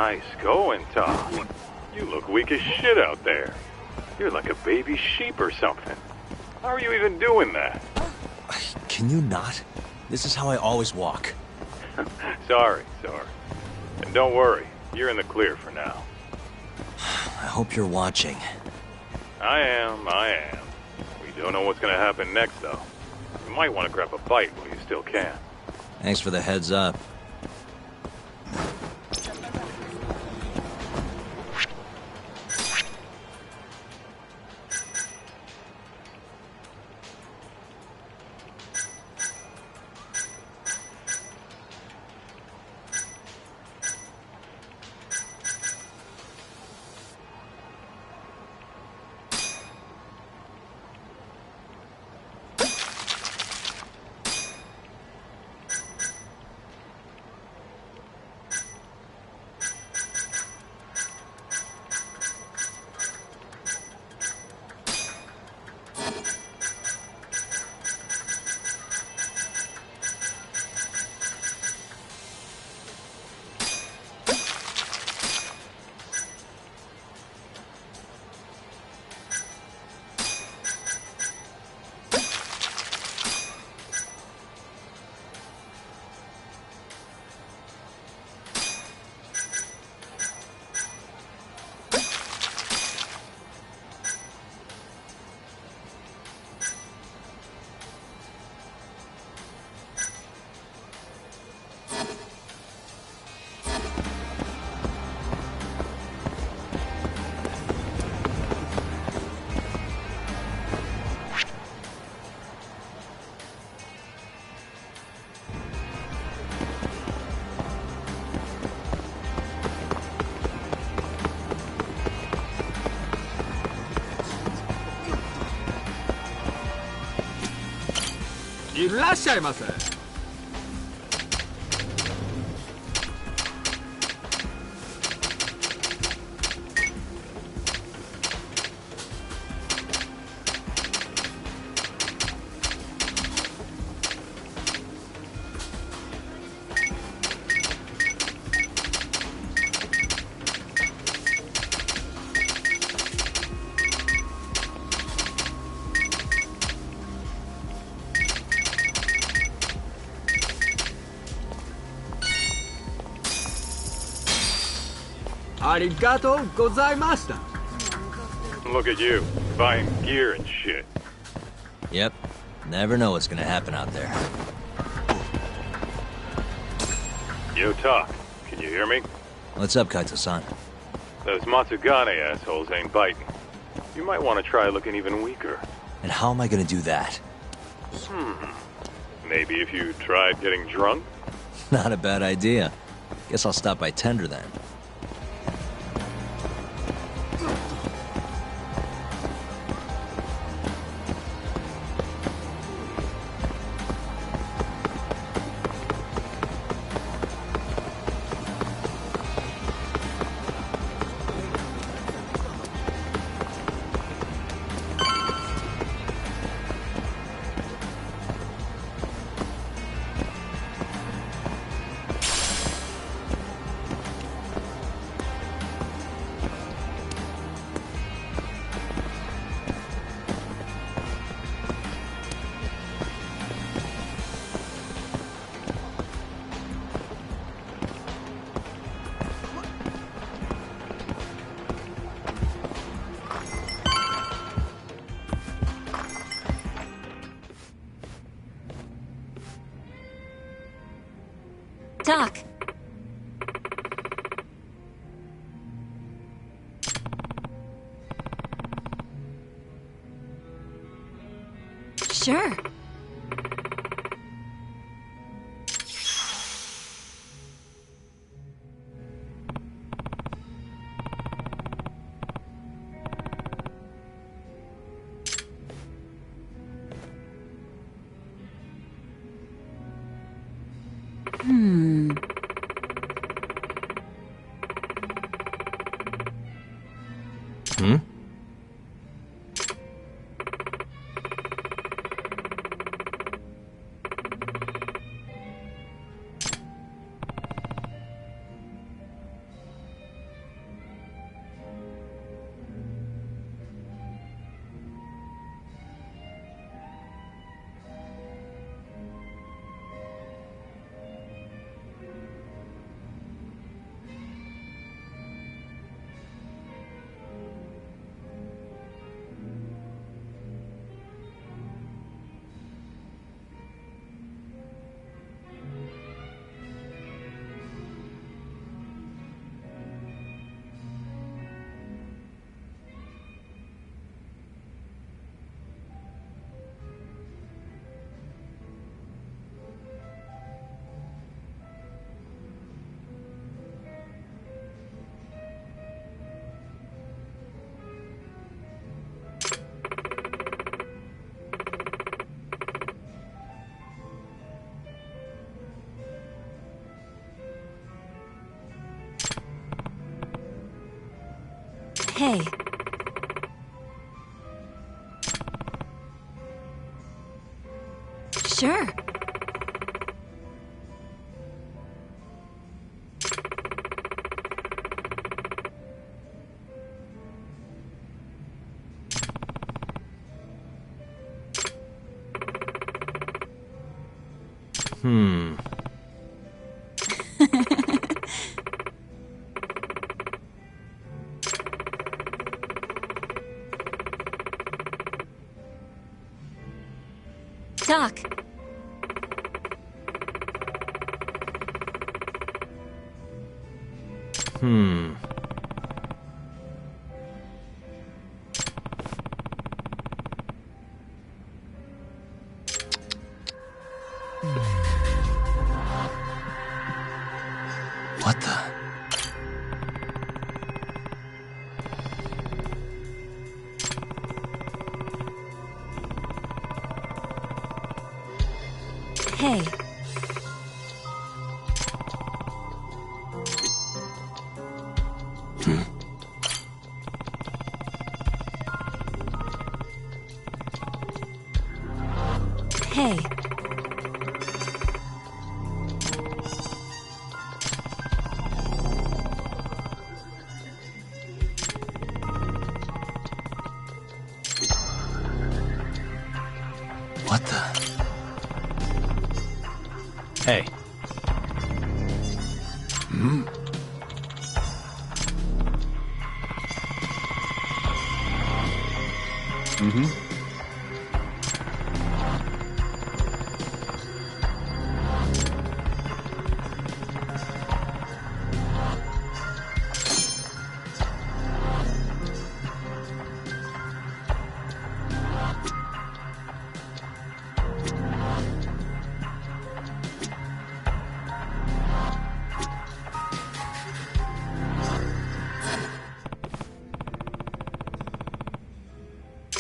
Nice going, Tom. You look weak as shit out there. You're like a baby sheep or something. How are you even doing that? Can you not? This is how I always walk. Sorry. And don't worry, you're in the clear for now. I hope you're watching. I am. We don't know what's gonna happen next, though. You might want to grab a bite while you still can. Thanks for the heads up.いらっしゃいませ。ありがとうございました。 Look at you, buying gear and shit. Yep. Never know what's gonna happen out there. Yo, Talk, can you hear me? What's up, Kaito-san? Those Matsugane assholes ain't biting. You might want to try looking even weaker. And how am I gonna do that? Maybe if you tried getting drunk? Not a bad idea. Guess I'll stop by Tender then. Doc. Sure. Hey. Sure. Doc. What the? Hey. Hey. What the? Hey.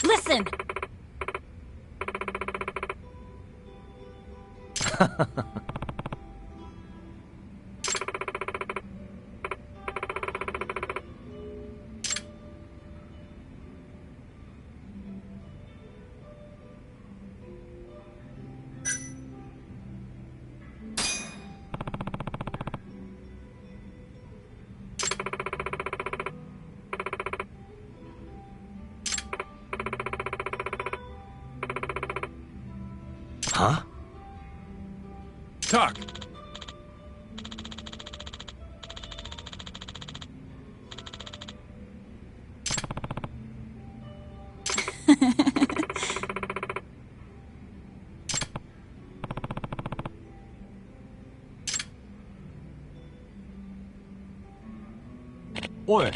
Listen! Huh? Talk. Oi.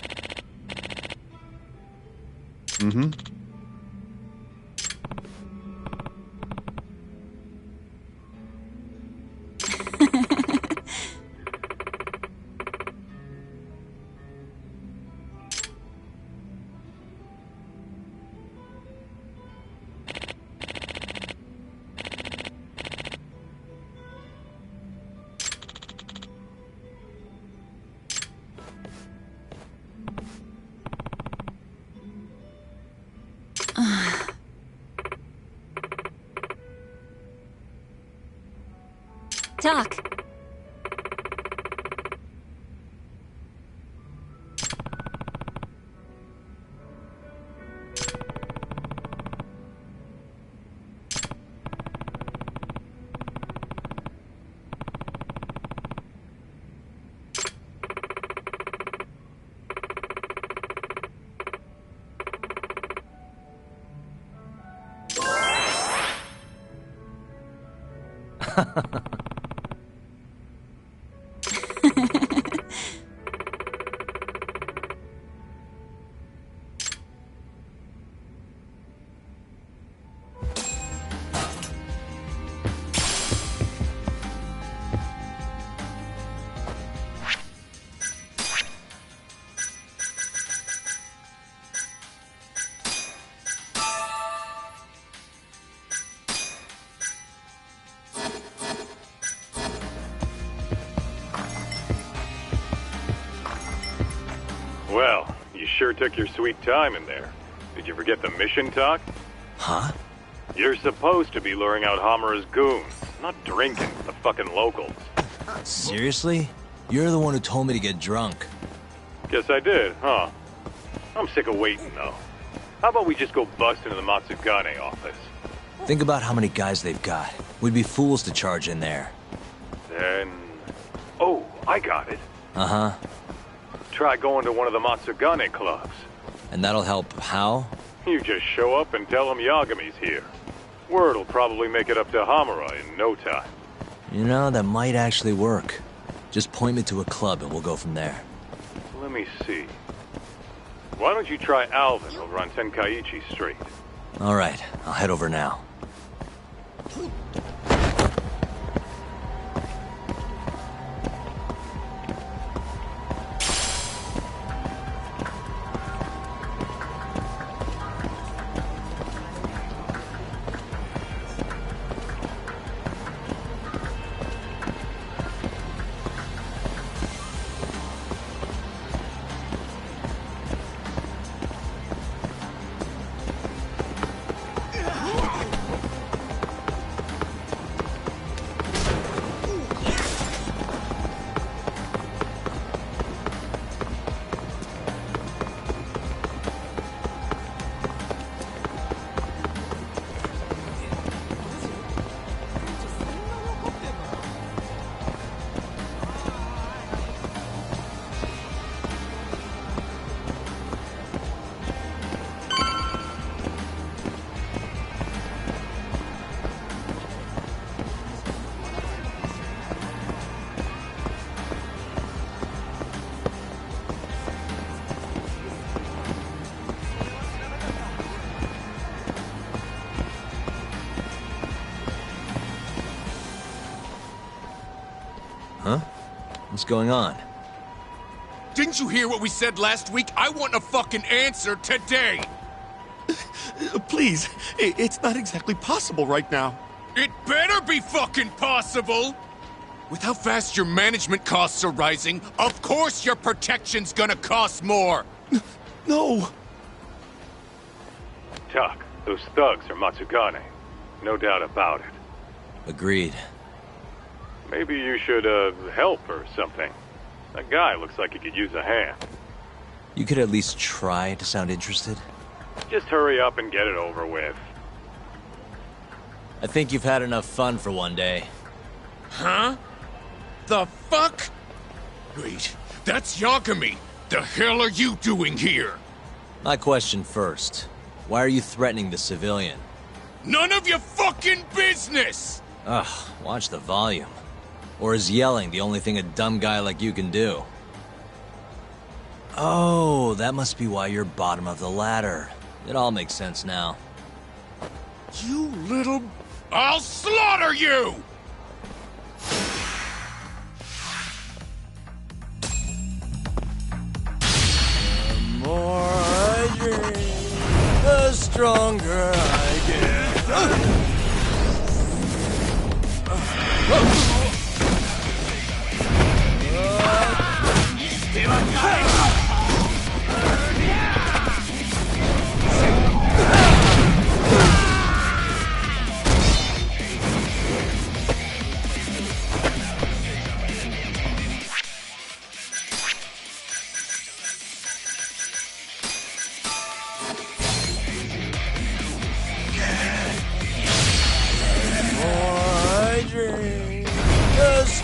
Doc. Well, You sure took your sweet time in there. Did you forget the mission talk? Huh? You're supposed to be luring out Hamura's goons, not drinking with the fucking locals. Seriously? You're the one who told me to get drunk. Guess I did, huh? I'm sick of waiting, though. How about we just go bust into the Matsugane office? Think about how many guys they've got. We'd be fools to charge in there. Then... Oh, I got it. Uh-huh. Try going to one of the Matsugane clubs. And that'll help how? You just show up and tell them Yagami's here. Word'll probably make it up to Hamura in no time. You know, that might actually work. Just point me to a club and we'll go from there. Let me see. Why don't you try Alvin over on Tenkaichi Street? All right, I'll head over now. Huh? What's going on? Didn't you hear what we said last week? I want a fucking answer today! Please, it's not exactly possible right now. It better be fucking possible! With how fast your management costs are rising, of course your protection's gonna cost more! No! Tuck, those thugs are Matsugane. No doubt about it. Agreed. Maybe you should, help or something. That guy looks like he could use a hand. You could at least try to sound interested. Just hurry up and get it over with. I think you've had enough fun for one day. Huh? The fuck? Wait, that's Yagami! The hell are you doing here? My question first. Why are you threatening the civilian? None of your fucking business! Ugh, watch the volume. Or is yelling the only thing a dumb guy like you can do? Oh, that must be why you're bottom of the ladder. It all makes sense now. You little... I'll slaughter you! The more I drink, the stronger I get.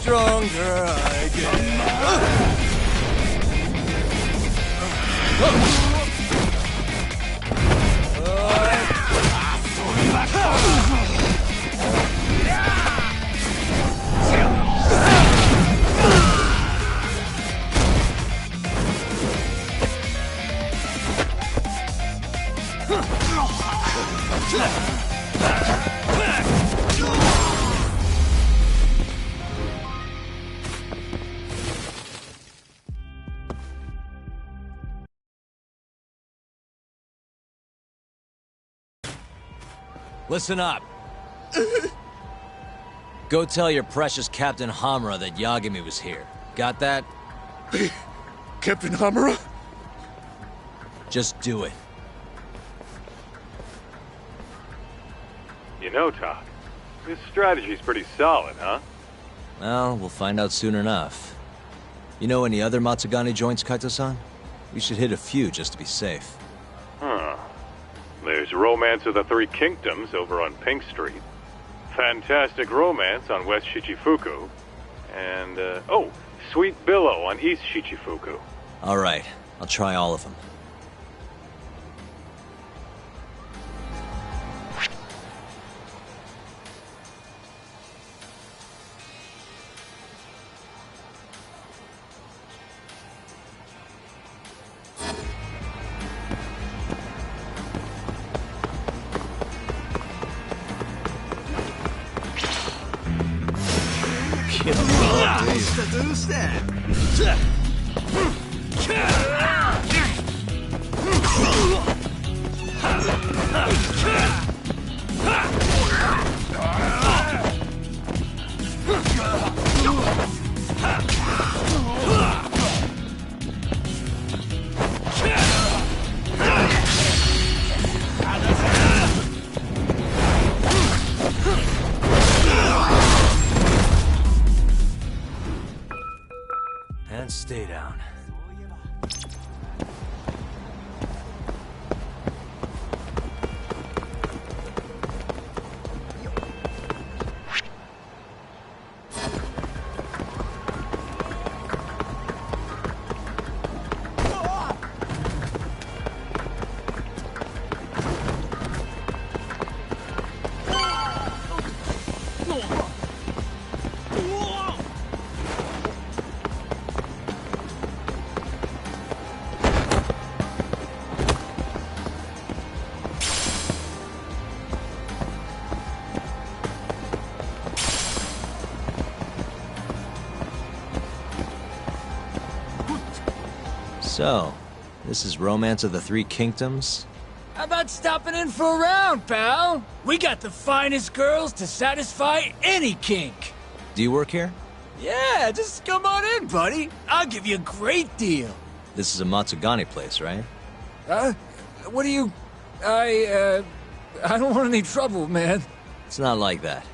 Stronger I get. Listen up. Go tell your precious Captain Hamura that Yagami was here. Got that? Captain Hamura? Just do it. You know, Talk, this strategy's pretty solid, huh? Well, we'll find out soon enough. You know any other Matsugane joints, Kaito-san? We should hit a few just to be safe. Huh. There's Romance of the Three Kingdoms over on Pink Street. Fantastic Romance on West Shichifuku. And, oh, Sweet Billow on East Shichifuku. All right, I'll try all of them. And stay down. So, this is Romance of the Three Kingdoms? How about stopping in for a round, pal? We got the finest girls to satisfy any kink. Do you work here? Yeah, just come on in, buddy. I'll give you a great deal. This is a Matsugane place, right? What do you... I don't want any trouble, man. It's not like that.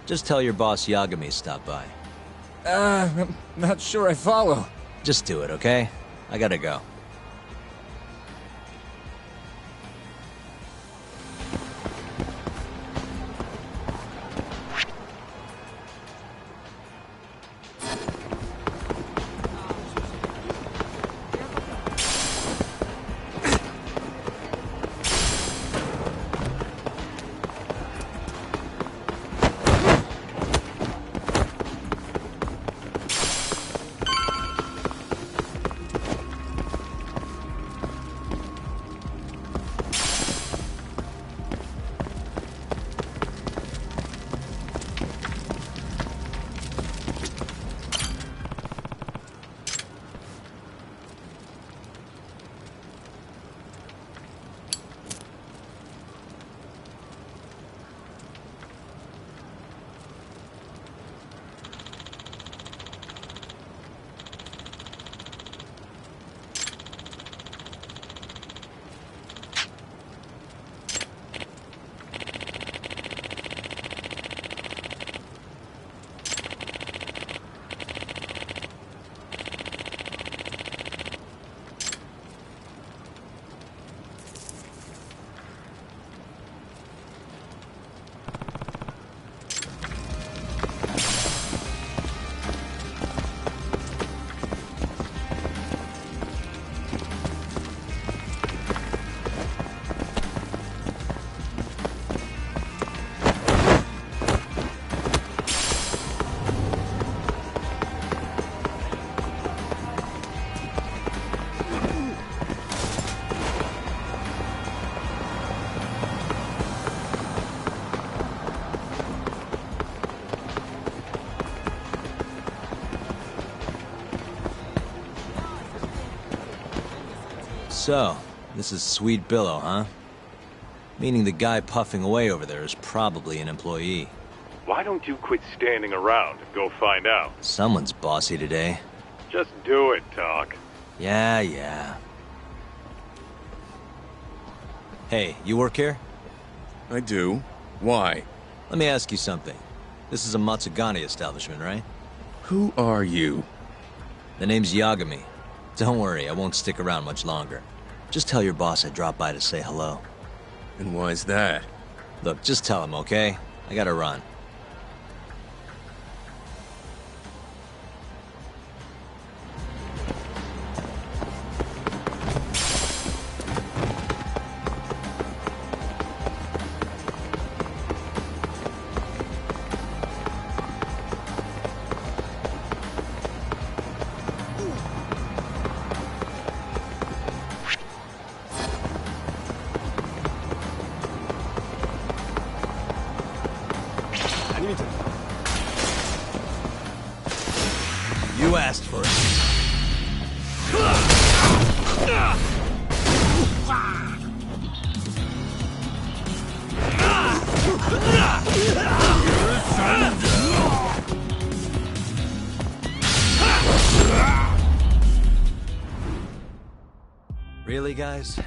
Just tell your boss Yagami stopped by. I'm not sure I follow. Just do it, okay? I gotta go. So, this is Sweet Billow, huh? Meaning the guy puffing away over there is probably an employee. Why don't you quit standing around and go find out? Someone's bossy today. Just do it, Talk. Yeah. Hey, you work here? I do. Why? Let me ask you something. This is a Matsugane establishment, right? Who are you? The name's Yagami. Don't worry, I won't stick around much longer. Just tell your boss I dropped by to say hello. And why's that? Look, just tell him, okay? I gotta run. You asked for it. Really, guys?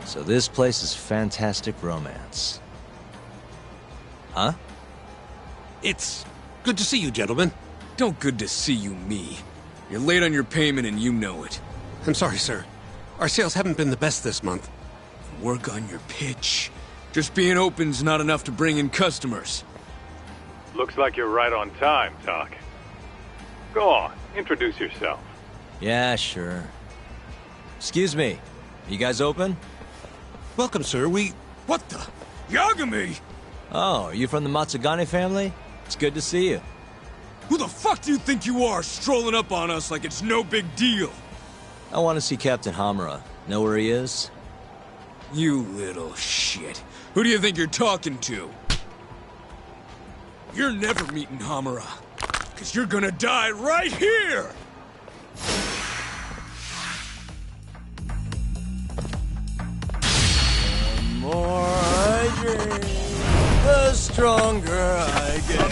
So this place is fantastic romance. Huh? It's good to see you, gentlemen. Don't good to see you me. You're late on your payment and you know it. I'm sorry, sir. Our sales haven't been the best this month. Work on your pitch. Just being open's not enough to bring in customers. Looks like you're right on time, Doc. Go on, introduce yourself. Yeah, sure. Excuse me, you guys open? Welcome, sir. What the? Yagami! Oh, are you from the Matsugane family? It's good to see you. Who the fuck do you think you are, strolling up on us like it's no big deal? I want to see Captain Hamura. Know where he is? You little shit. Who do you think you're talking to? You're never meeting Hamura. Cause you're gonna die right here! The more I drink, the stronger I get.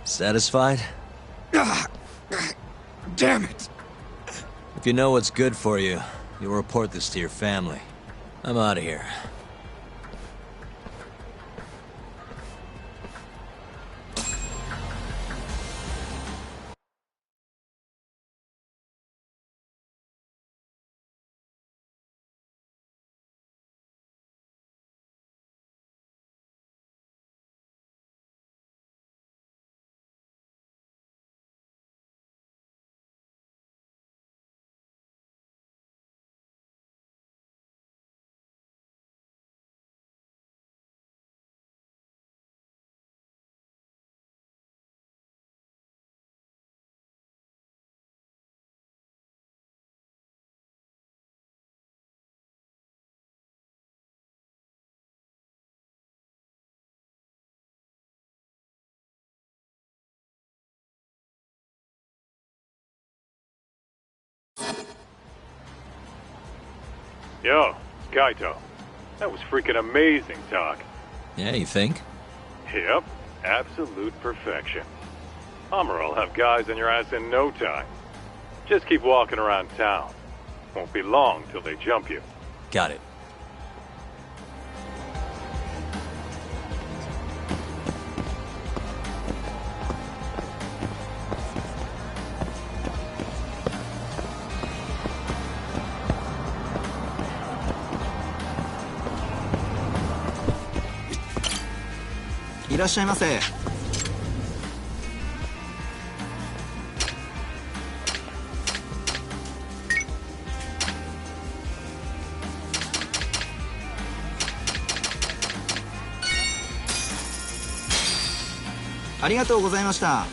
Satisfied? Damn it! If you know what's good for you, you'll report this to your family. I'm out of here. Yo, Kaito. That was freaking amazing, Doc. Yeah, you think? Yep, absolute perfection. Amuro will have guys on your ass in no time. Just keep walking around town. Won't be long till they jump you. Got it.いらっしゃいませ。ありがとうございました。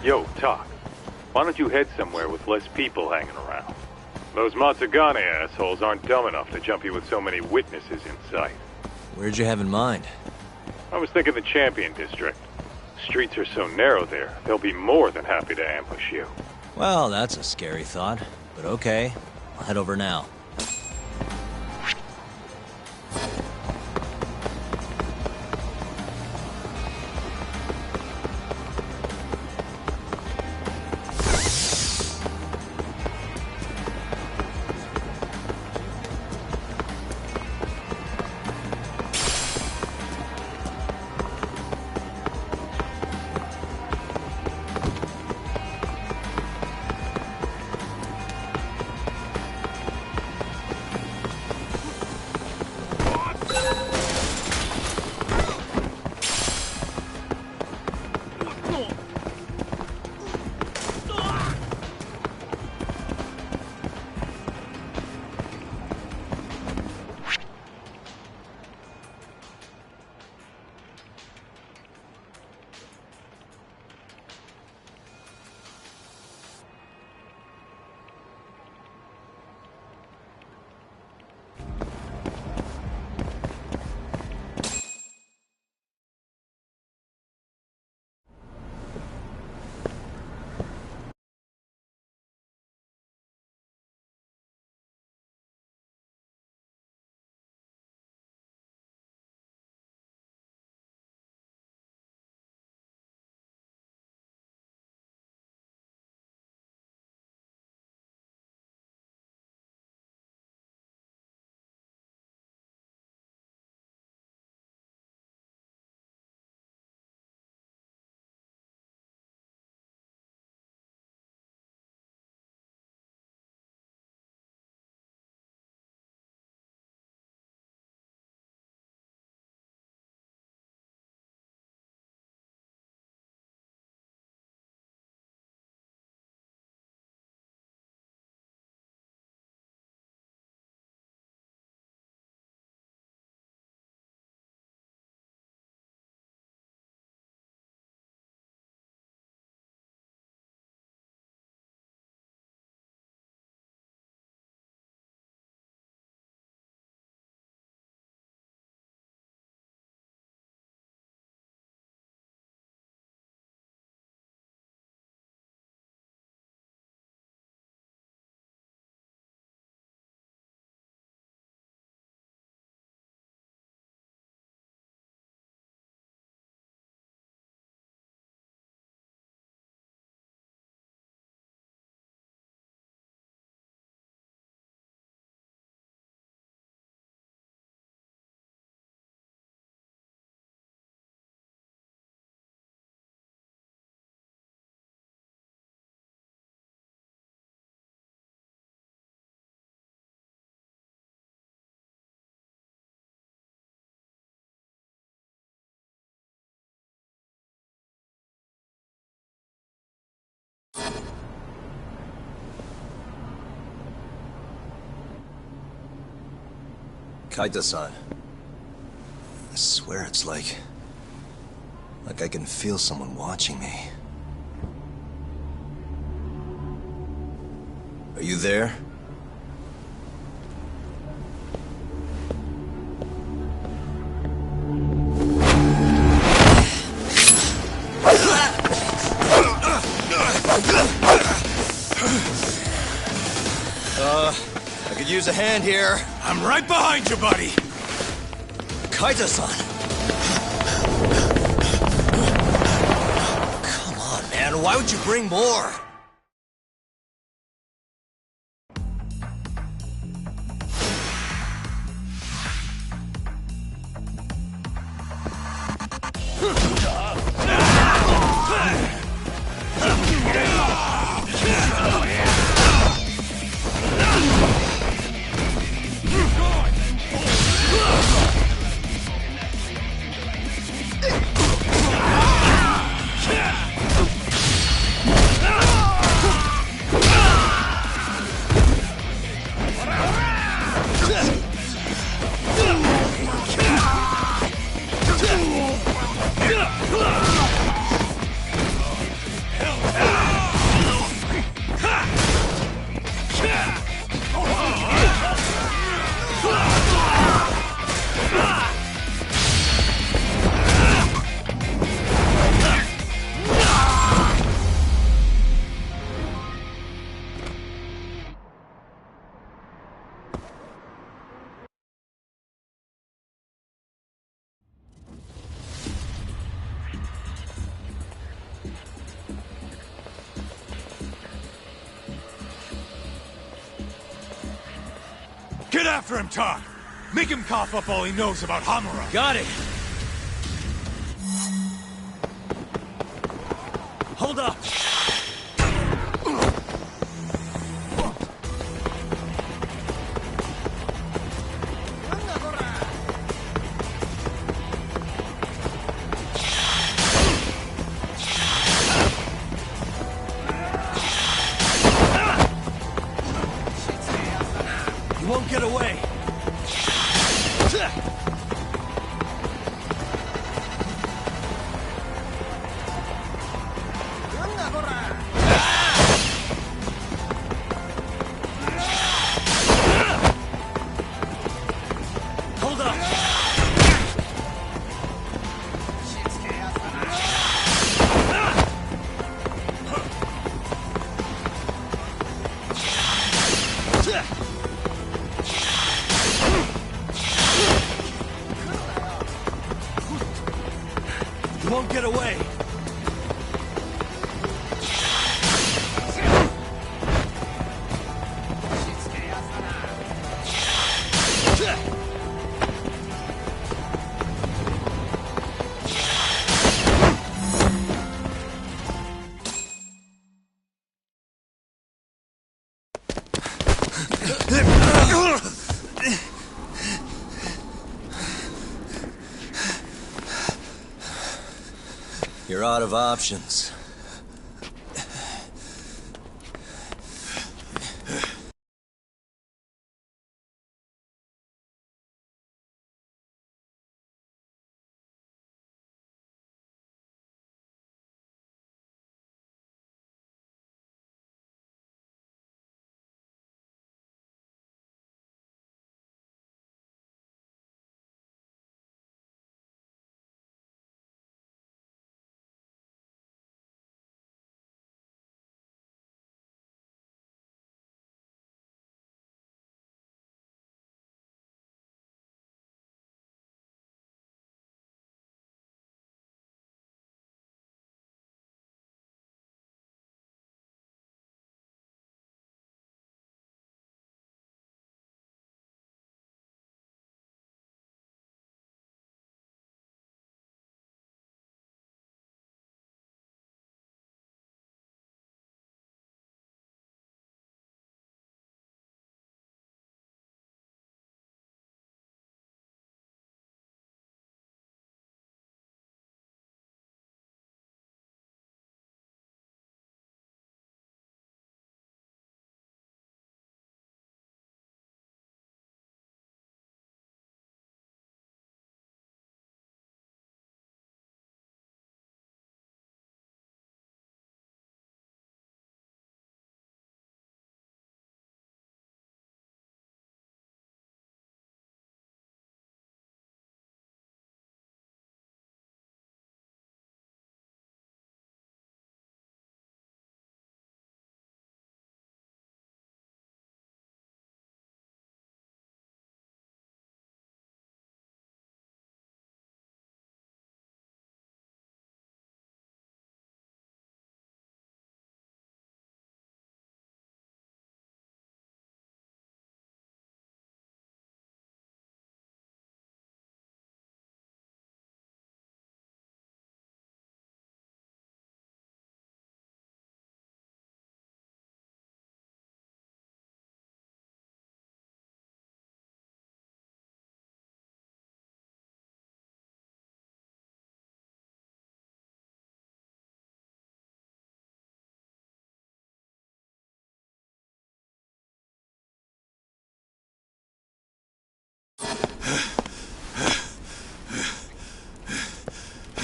Yo, Talk. Why don't you head somewhere with less people hanging around? Those Matsugane assholes aren't dumb enough to jump you with so many witnesses in sight. Where'd you have in mind? I was thinking the Champion District. Streets are so narrow there, they'll be more than happy to ambush you. Well, that's a scary thought. But okay, I'll head over now. Kaita-san. I swear it's like I can feel someone watching me. Are you there? I could use a hand here. I'm right behind you, buddy. Kaita-san! Come on, man. Why would you bring more? Get after him, Tak! Make him cough up all he knows about Hamura! Got it! Hold up! You won't get away! Hold up! You won't get away! You're out of options.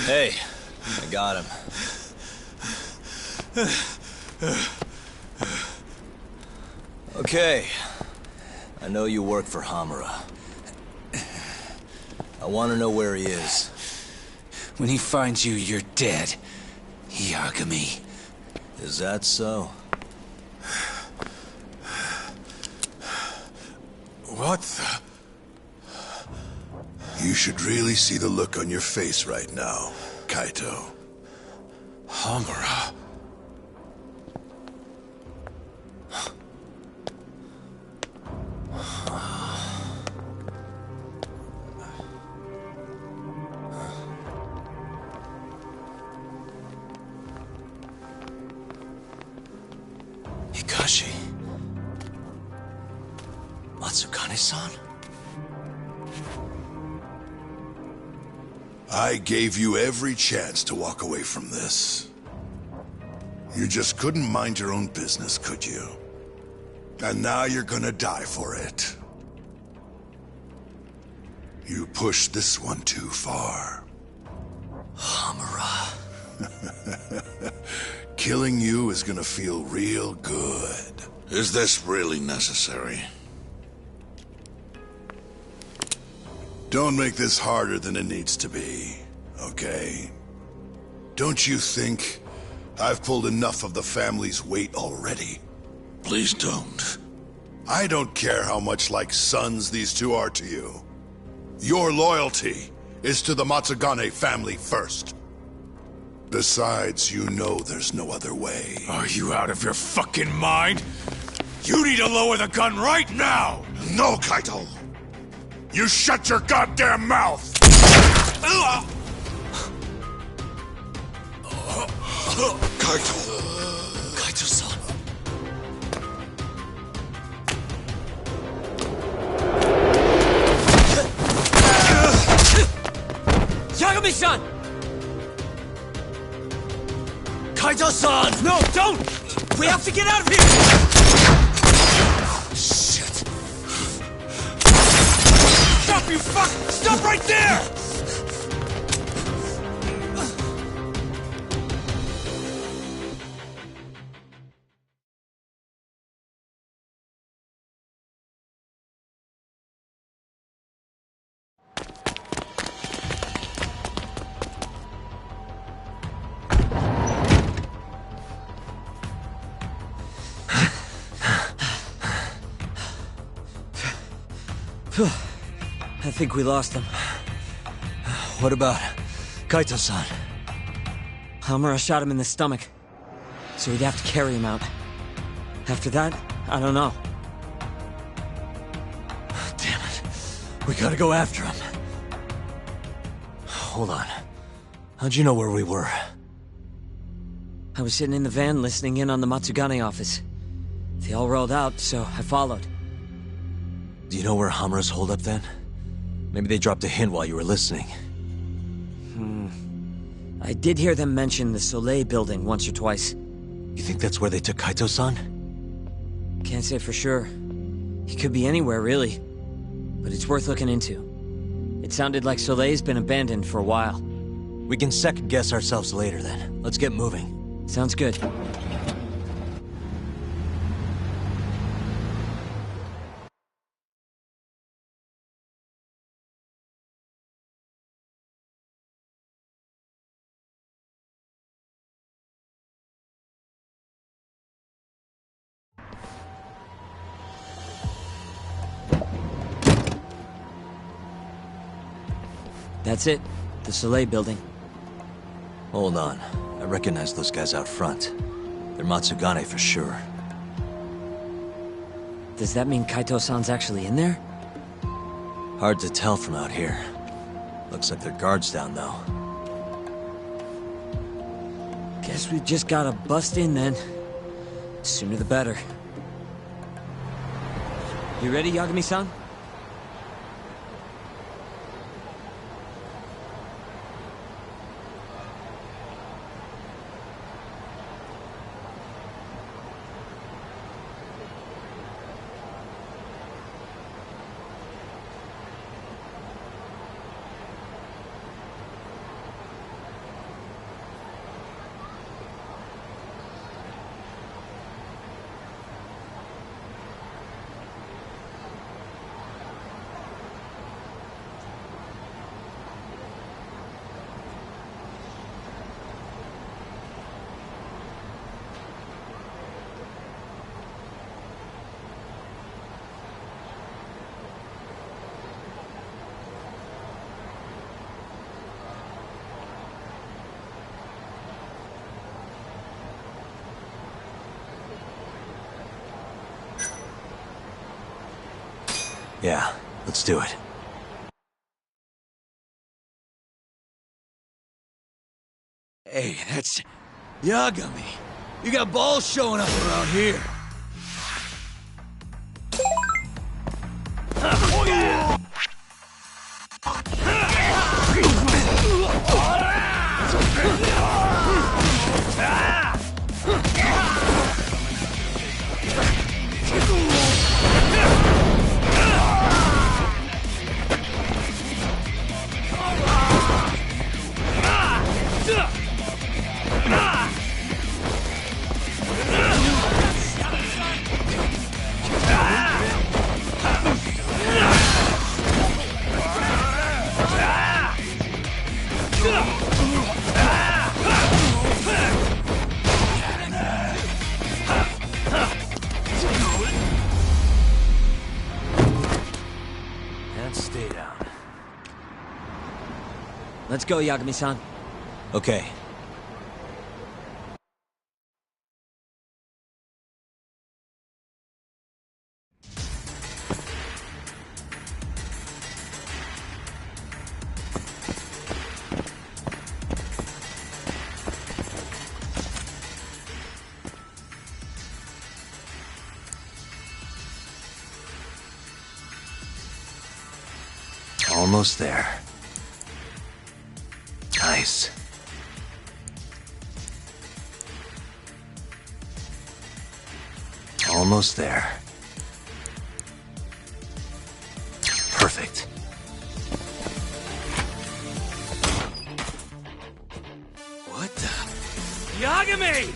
Hey, I got him. Okay. I know you work for Hamura. I want to know where he is. When he finds you, you're dead. Yagami. Is that so? What the... You should really see the look on your face right now, Kaito. Hamura. Hikashi. Matsukane-san? I gave you every chance to walk away from this. You just couldn't mind your own business, could you? And now you're gonna die for it. You pushed this one too far. Hamura. Killing you is gonna feel real good. Is this really necessary? Don't make this harder than it needs to be, okay? Don't you think I've pulled enough of the family's weight already? Please don't. I don't care how much like sons these two are to you. Your loyalty is to the Matsugane family first. Besides, you know there's no other way. Are you out of your fucking mind? You need to lower the gun right now! No, Kaito! You shut your goddamn mouth! Kaito! Kaito-san. Yagami-san! Kaito-san! No, don't! We have to get out of here! Shit. Stop, you fuck! Stop right there! I think we lost him. What about Kaito-san? Hamura shot him in the stomach, so we'd have to carry him out. After that, I don't know. Damn it. We gotta go after him. Hold on. How'd you know where we were? I was sitting in the van listening in on the Matsugane office. They all rolled out, so I followed. Do you know where Hamura's holed up then? Maybe they dropped a hint while you were listening. I did hear them mention the Soleil building once or twice. You think that's where they took Kaito-san? Can't say for sure. He could be anywhere, really. But it's worth looking into. It sounded like Soleil's been abandoned for a while. We can second-guess ourselves later, then. Let's get moving. Sounds good. That's it. The Soleil building. Hold on. I recognize those guys out front. They're Matsugane for sure. Does that mean Kaito-san's actually in there? Hard to tell from out here. Looks like their guard's down, though. Guess we just gotta bust in then. Sooner the better. You ready, Yagami-san? Yeah, let's do it. Hey, that's Yagami. You got balls showing up around here. And stay down. Let's go, Yagami-san. Okay. Almost there. Nice. Almost there. Perfect. What the? Yagami!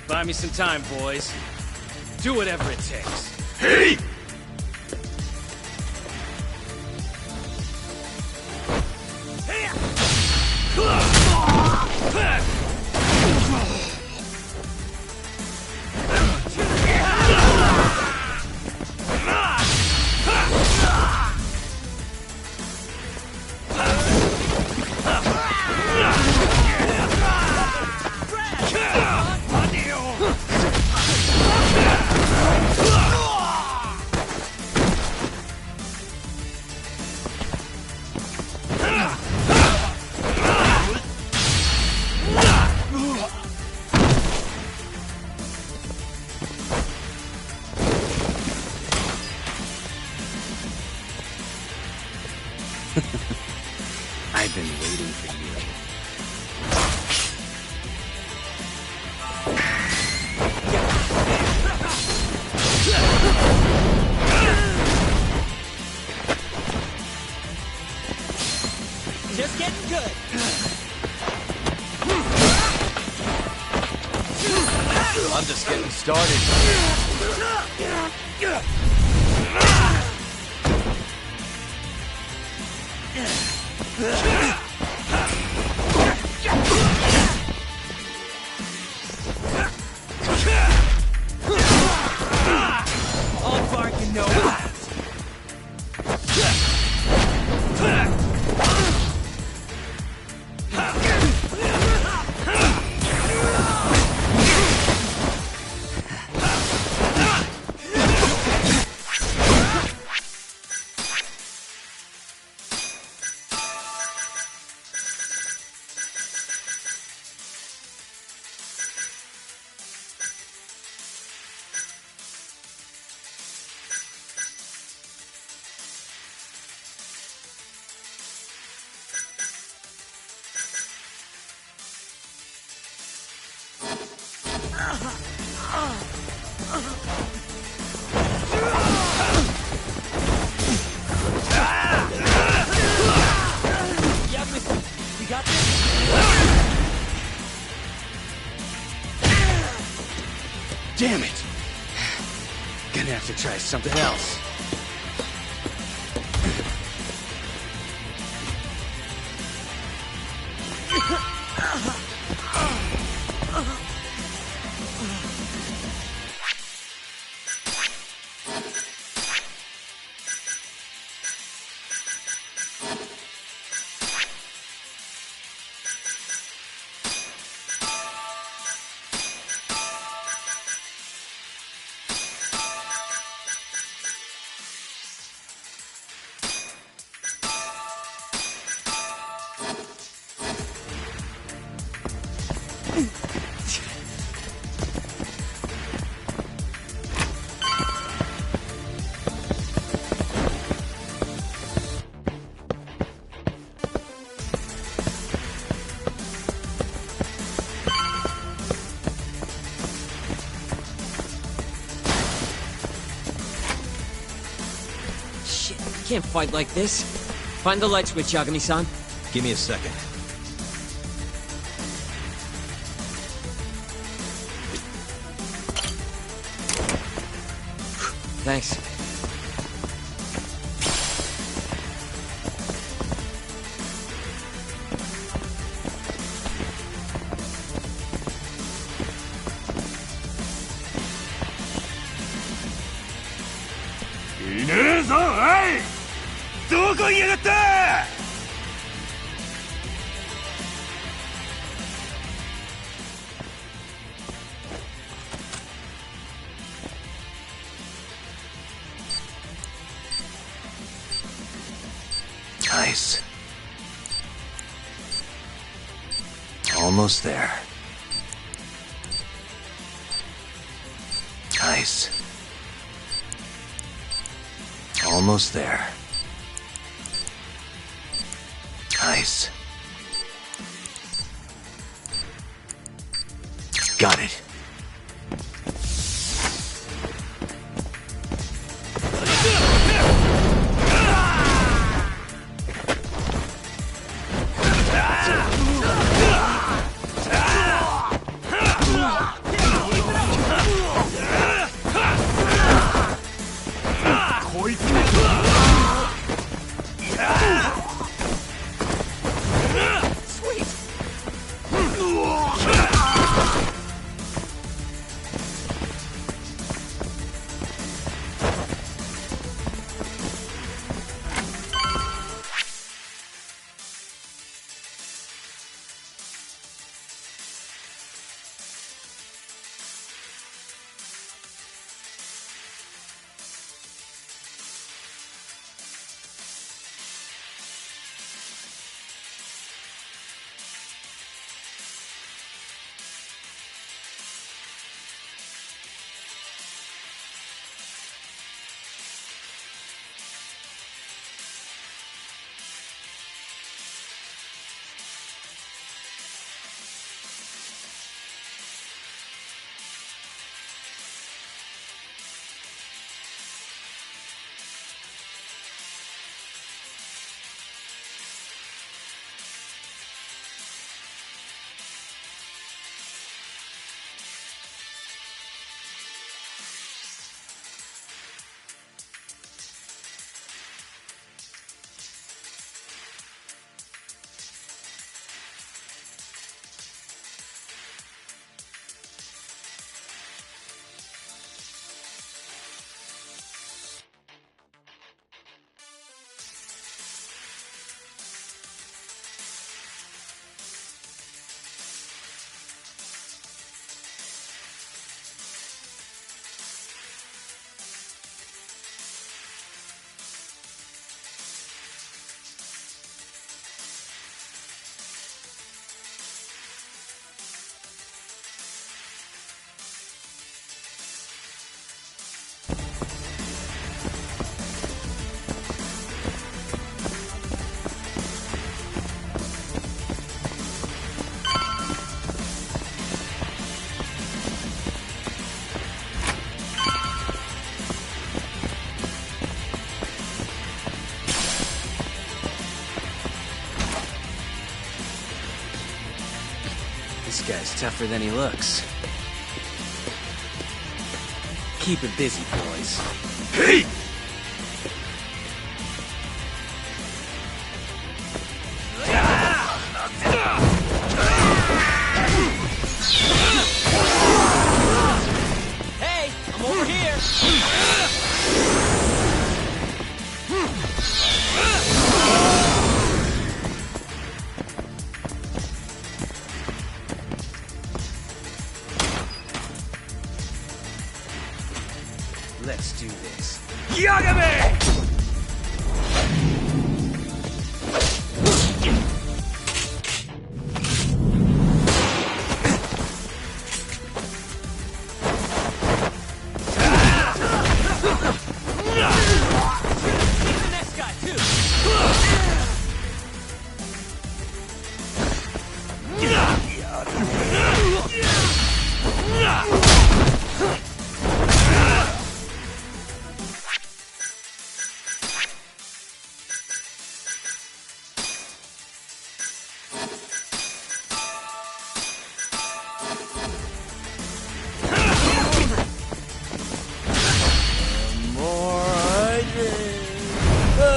Buy me some time, boys. Do whatever it takes. Hey! I've been waiting for you. Just getting good. I'm just getting started. All bark and no bite. You got this? Damn it! Gonna have to try something else. Can't fight like this. Find the light switch, Yagami-san. Give me a second. Thanks. Nice. Almost there. Nice. Almost there. Nice. Got it. guy's tougher than he looks. Keep it busy, boys. Hey! Hey, I'm over here. Let's do this. Yagami!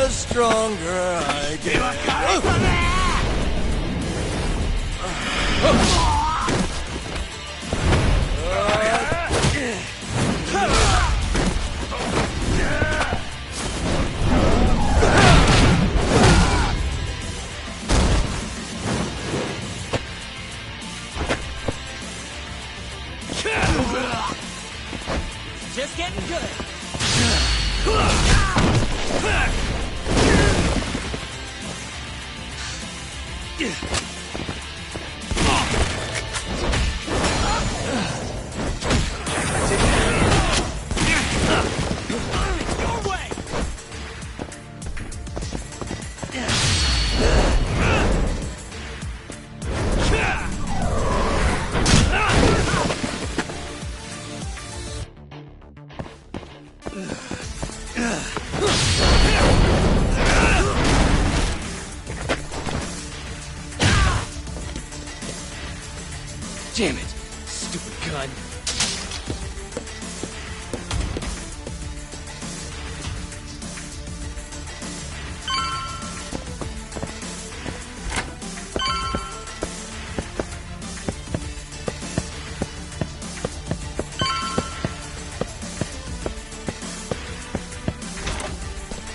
Stronger I get. Just getting good. Damn it, stupid gun.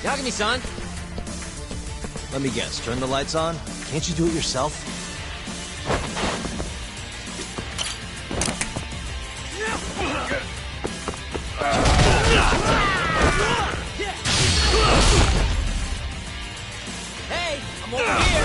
Yagami-san. Let me guess, turn the lights on? Can't you do it yourself? Hey, I'm over here.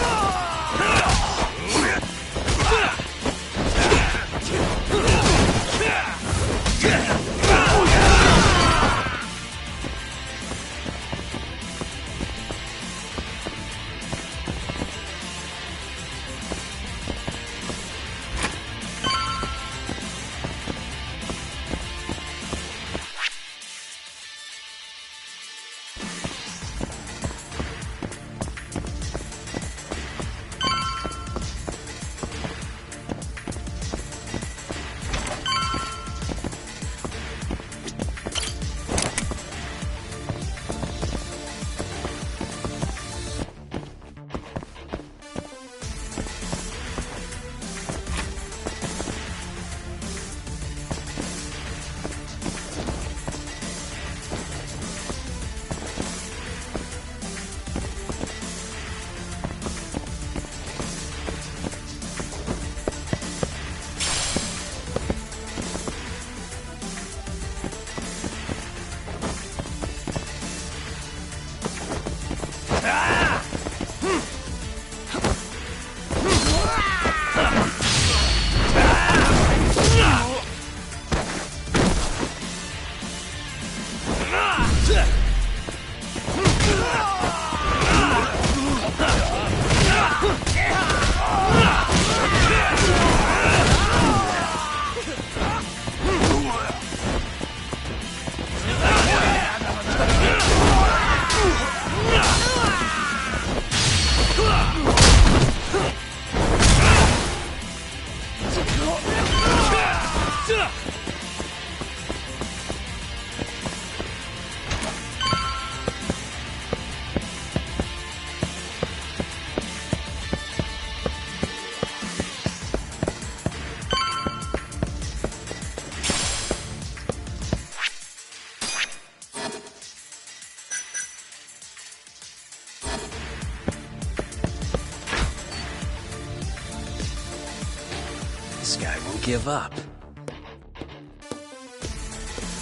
give up.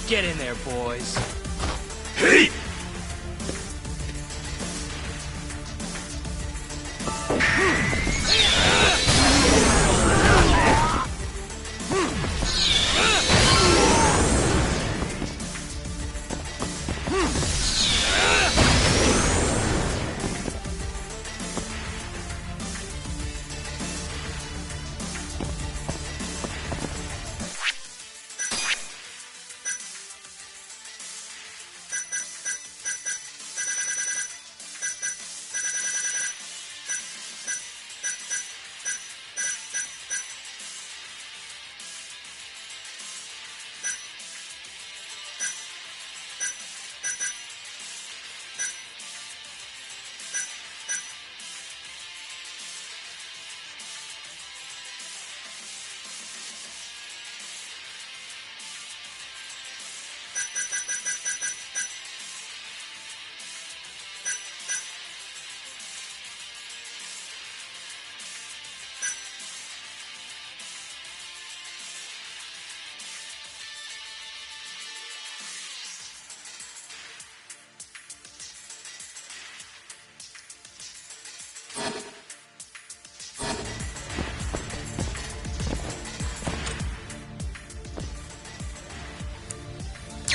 Get in there, boys. Hey!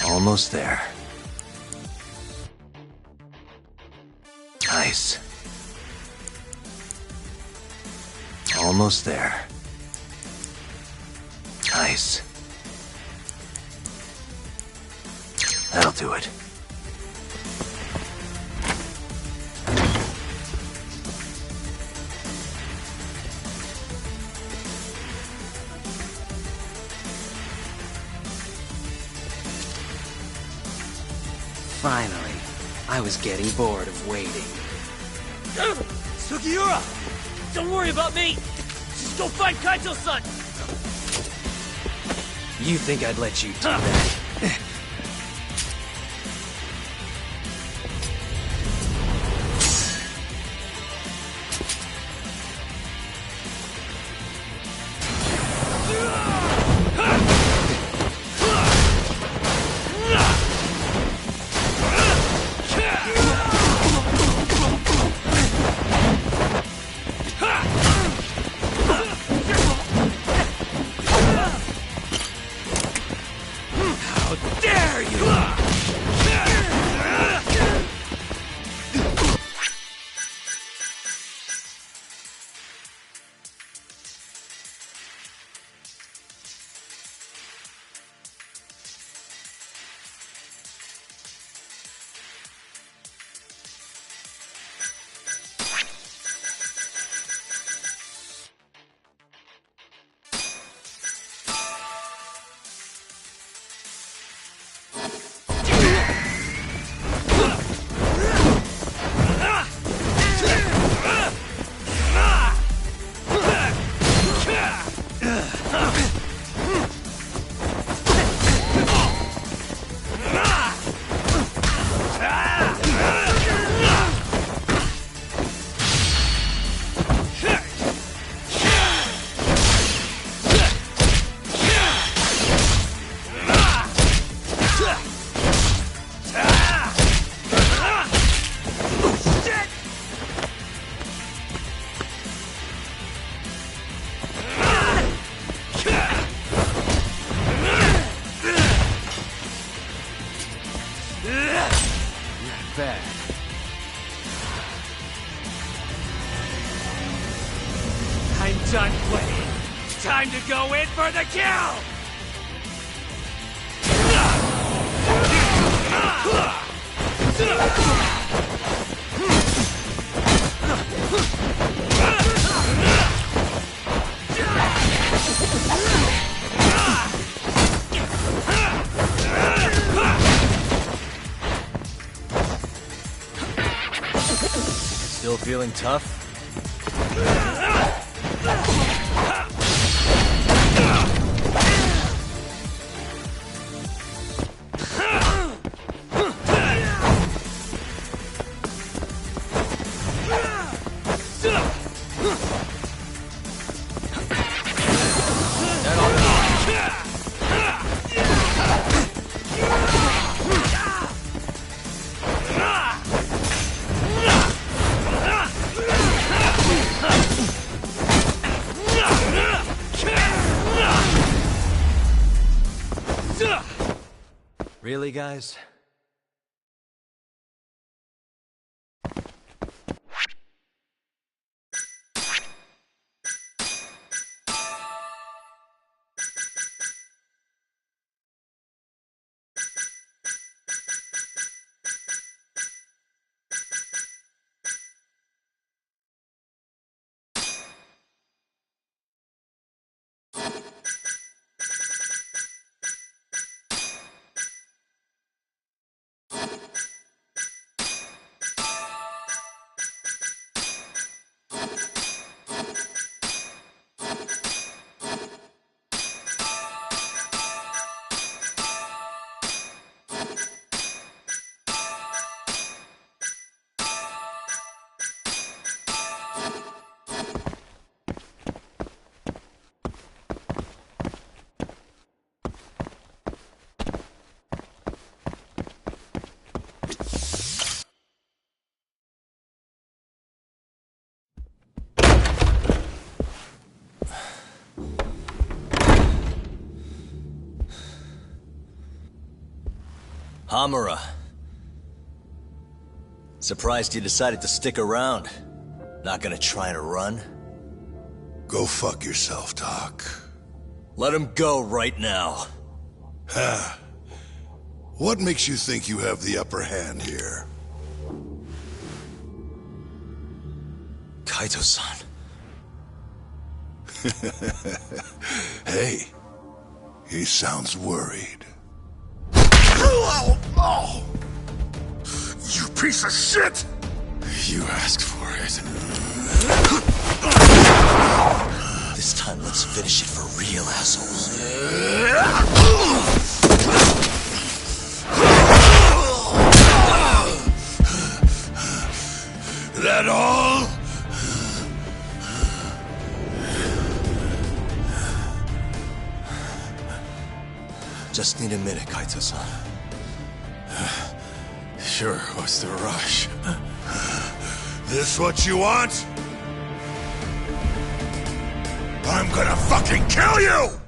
Almost there. Nice. Almost there. Nice. That'll do it. Finally, I was getting bored of waiting. Sugiura! Don't worry about me! Just go find Kaito-san! You think I'd let you do that? I'm done playing. Time to go in for the kill! Still feeling tough? That ought to Really, guys? Hamura. Surprised you decided to stick around. Not gonna try and run? Go fuck yourself, Doc. Let him go right now. Ha. What makes you think you have the upper hand here? Kaito-san. Hey, he sounds worried. Oh! You piece of shit! You asked for it. This time, let's finish it for real, assholes. That all? Just need a minute, Kaito-san. Sure, what's the rush? This what you want? I'm gonna fucking kill you!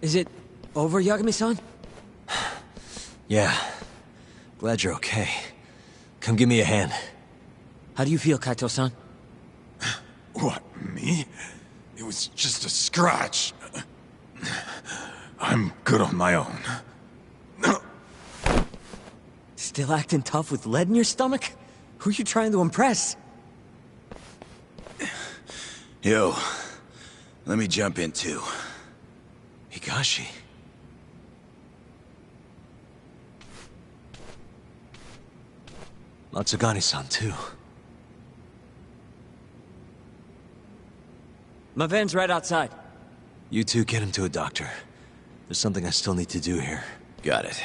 Is it over, Yagami-san? Yeah. Glad you're okay. Come give me a hand. How do you feel, Kaito-san? What, me? It was just a scratch. I'm good on my own. Still acting tough with lead in your stomach? Who are you trying to impress? Yo, let me jump in too. Higashi. Matsugane-san, too. My van's right outside. You two get him to a doctor. There's something I still need to do here. Got it.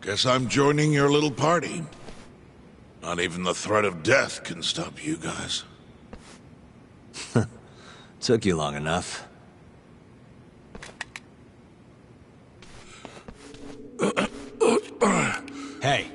Guess I'm joining your little party. Not even the threat of death can stop you guys. Took you long enough. Hey.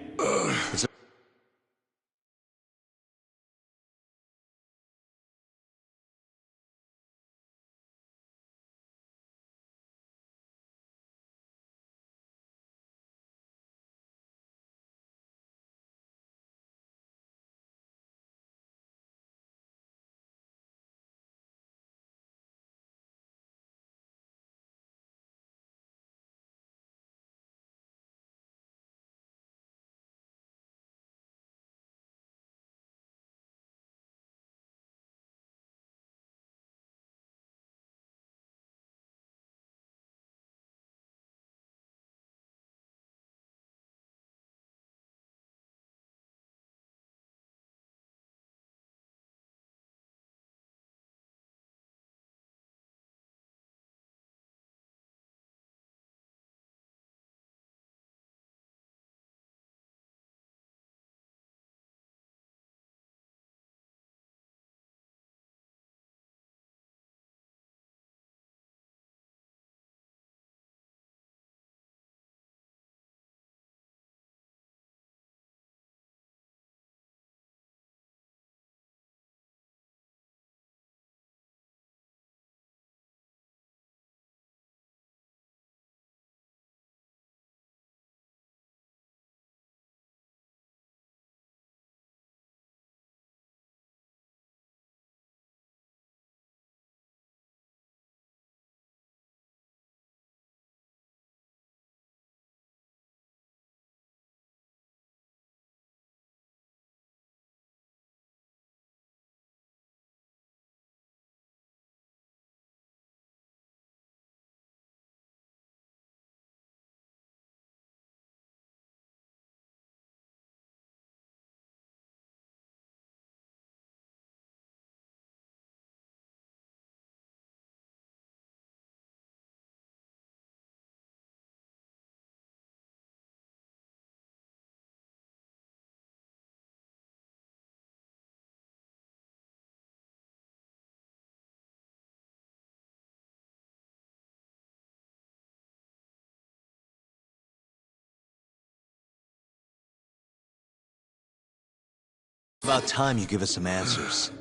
About time you give us some answers.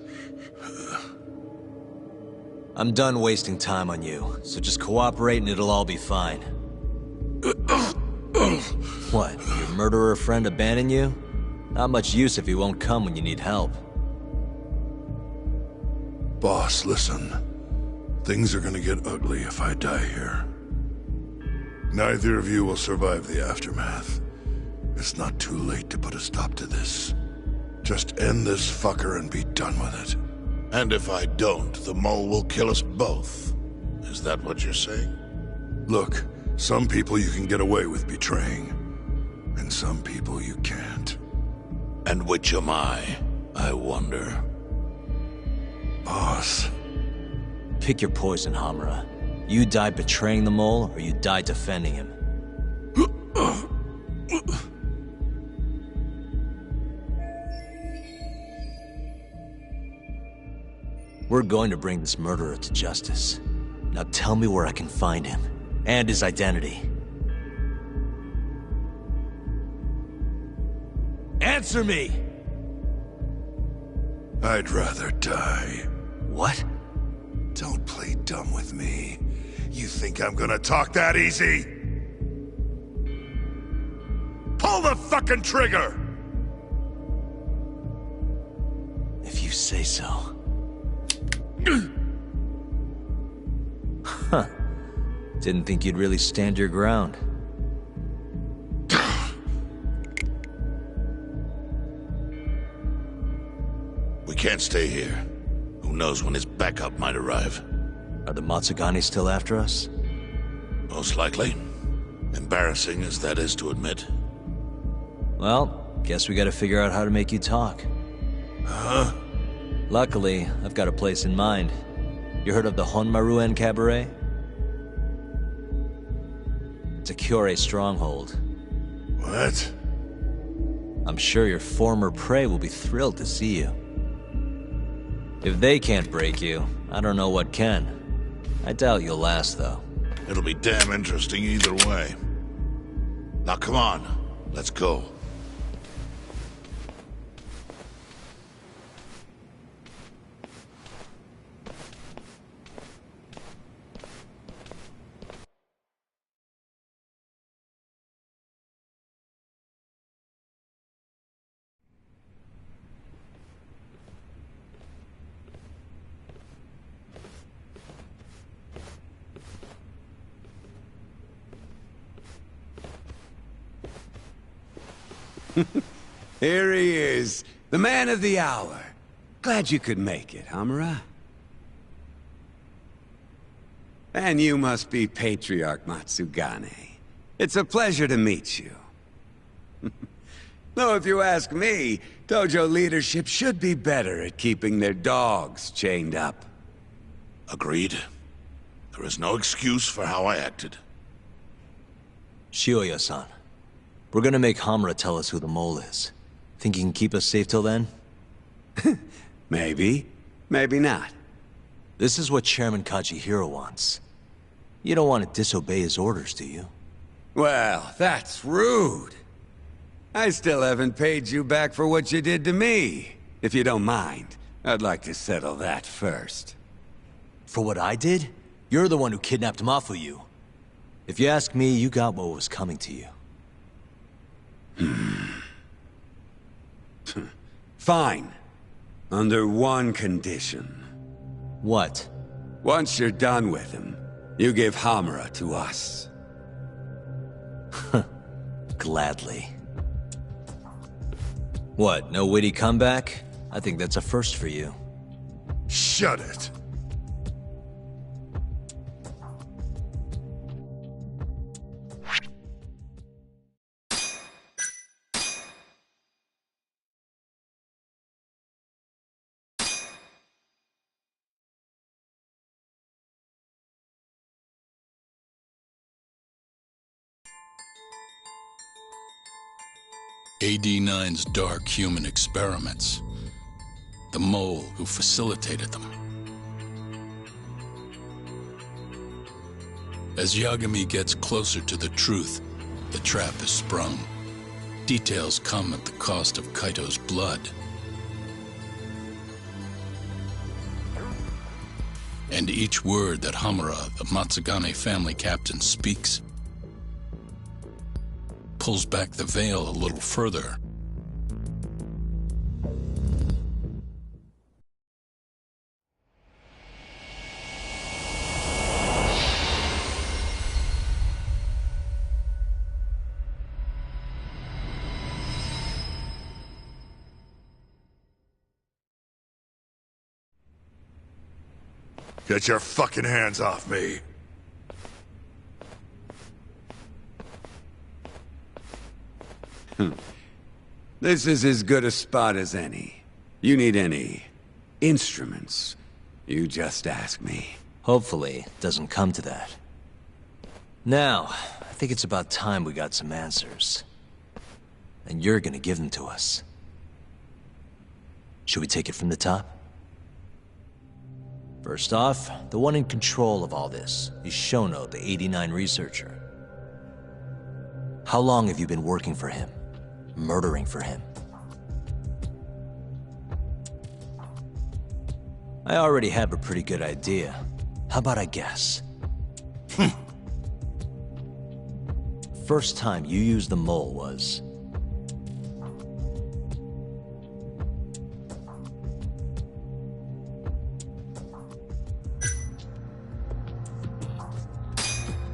I'm done wasting time on you, so just cooperate and it'll all be fine. What, your murderer friend abandon you? Not much use if he won't come when you need help. Boss, listen. Things are gonna get ugly if I die here. Neither of you will survive the aftermath. It's not too late to put a stop to this. Just end this fucker and be done with it. And if I don't, the mole will kill us both. Is that what you're saying? Look, some people you can get away with betraying, and some people you can't. And which am I wonder? Boss. Pick your poison, Hamura. You die betraying the mole, or you die defending him. We're going to bring this murderer to justice. Now tell me where I can find him, and his identity. Answer me! I'd rather die. What? Don't play dumb with me. You think I'm gonna talk that easy? Pull the fucking trigger! If you say so. Huh. Didn't think you'd really stand your ground. We can't stay here. Who knows when his backup might arrive? Are the Matsugane still after us? Most likely. Embarrassing as that is to admit. Well, guess we gotta figure out how to make you talk. Huh? Luckily, I've got a place in mind. You heard of the Honmaruen Cabaret? It's a Kyorei stronghold. What? I'm sure your former prey will be thrilled to see you. If they can't break you, I don't know what can. I doubt you'll last, though. It'll be damn interesting either way. Now come on, let's go. Here he is, the man of the hour. Glad you could make it, Hamura. And you must be Patriarch Matsugane. It's a pleasure to meet you. Though if you ask me, dojo leadership should be better at keeping their dogs chained up. Agreed. There is no excuse for how I acted. Shioya-san, we're gonna make Hamura tell us who the mole is. Think you can keep us safe till then? Maybe. Maybe not. This is what Chairman Kajihiro wants. You don't want to disobey his orders, do you? Well, that's rude. I still haven't paid you back for what you did to me. If you don't mind, I'd like to settle that first. For what I did? You're the one who kidnapped Mafuyu. If you ask me, you got what was coming to you. Fine. Under one condition. What? Once you're done with him, you give Hamura to us. Gladly. What, no witty comeback? I think that's a first for you. Shut it. AD-9's dark human experiments. The mole who facilitated them. As Yagami gets closer to the truth, the trap is sprung. Details come at the cost of Kaito's blood. And each word that Hamura, the Matsugane family captain, speaks pulls back the veil a little further. Get your fucking hands off me. This is as good a spot as any. You need any instruments, you just ask me. Hopefully, it doesn't come to that. Now, I think it's about time we got some answers. And you're gonna give them to us. Should we take it from the top? First off, the one in control of all this is Shono, the 89 researcher. How long have you been working for him? Murdering for him? I already have a pretty good idea. How about I guess? First time you used the mole was...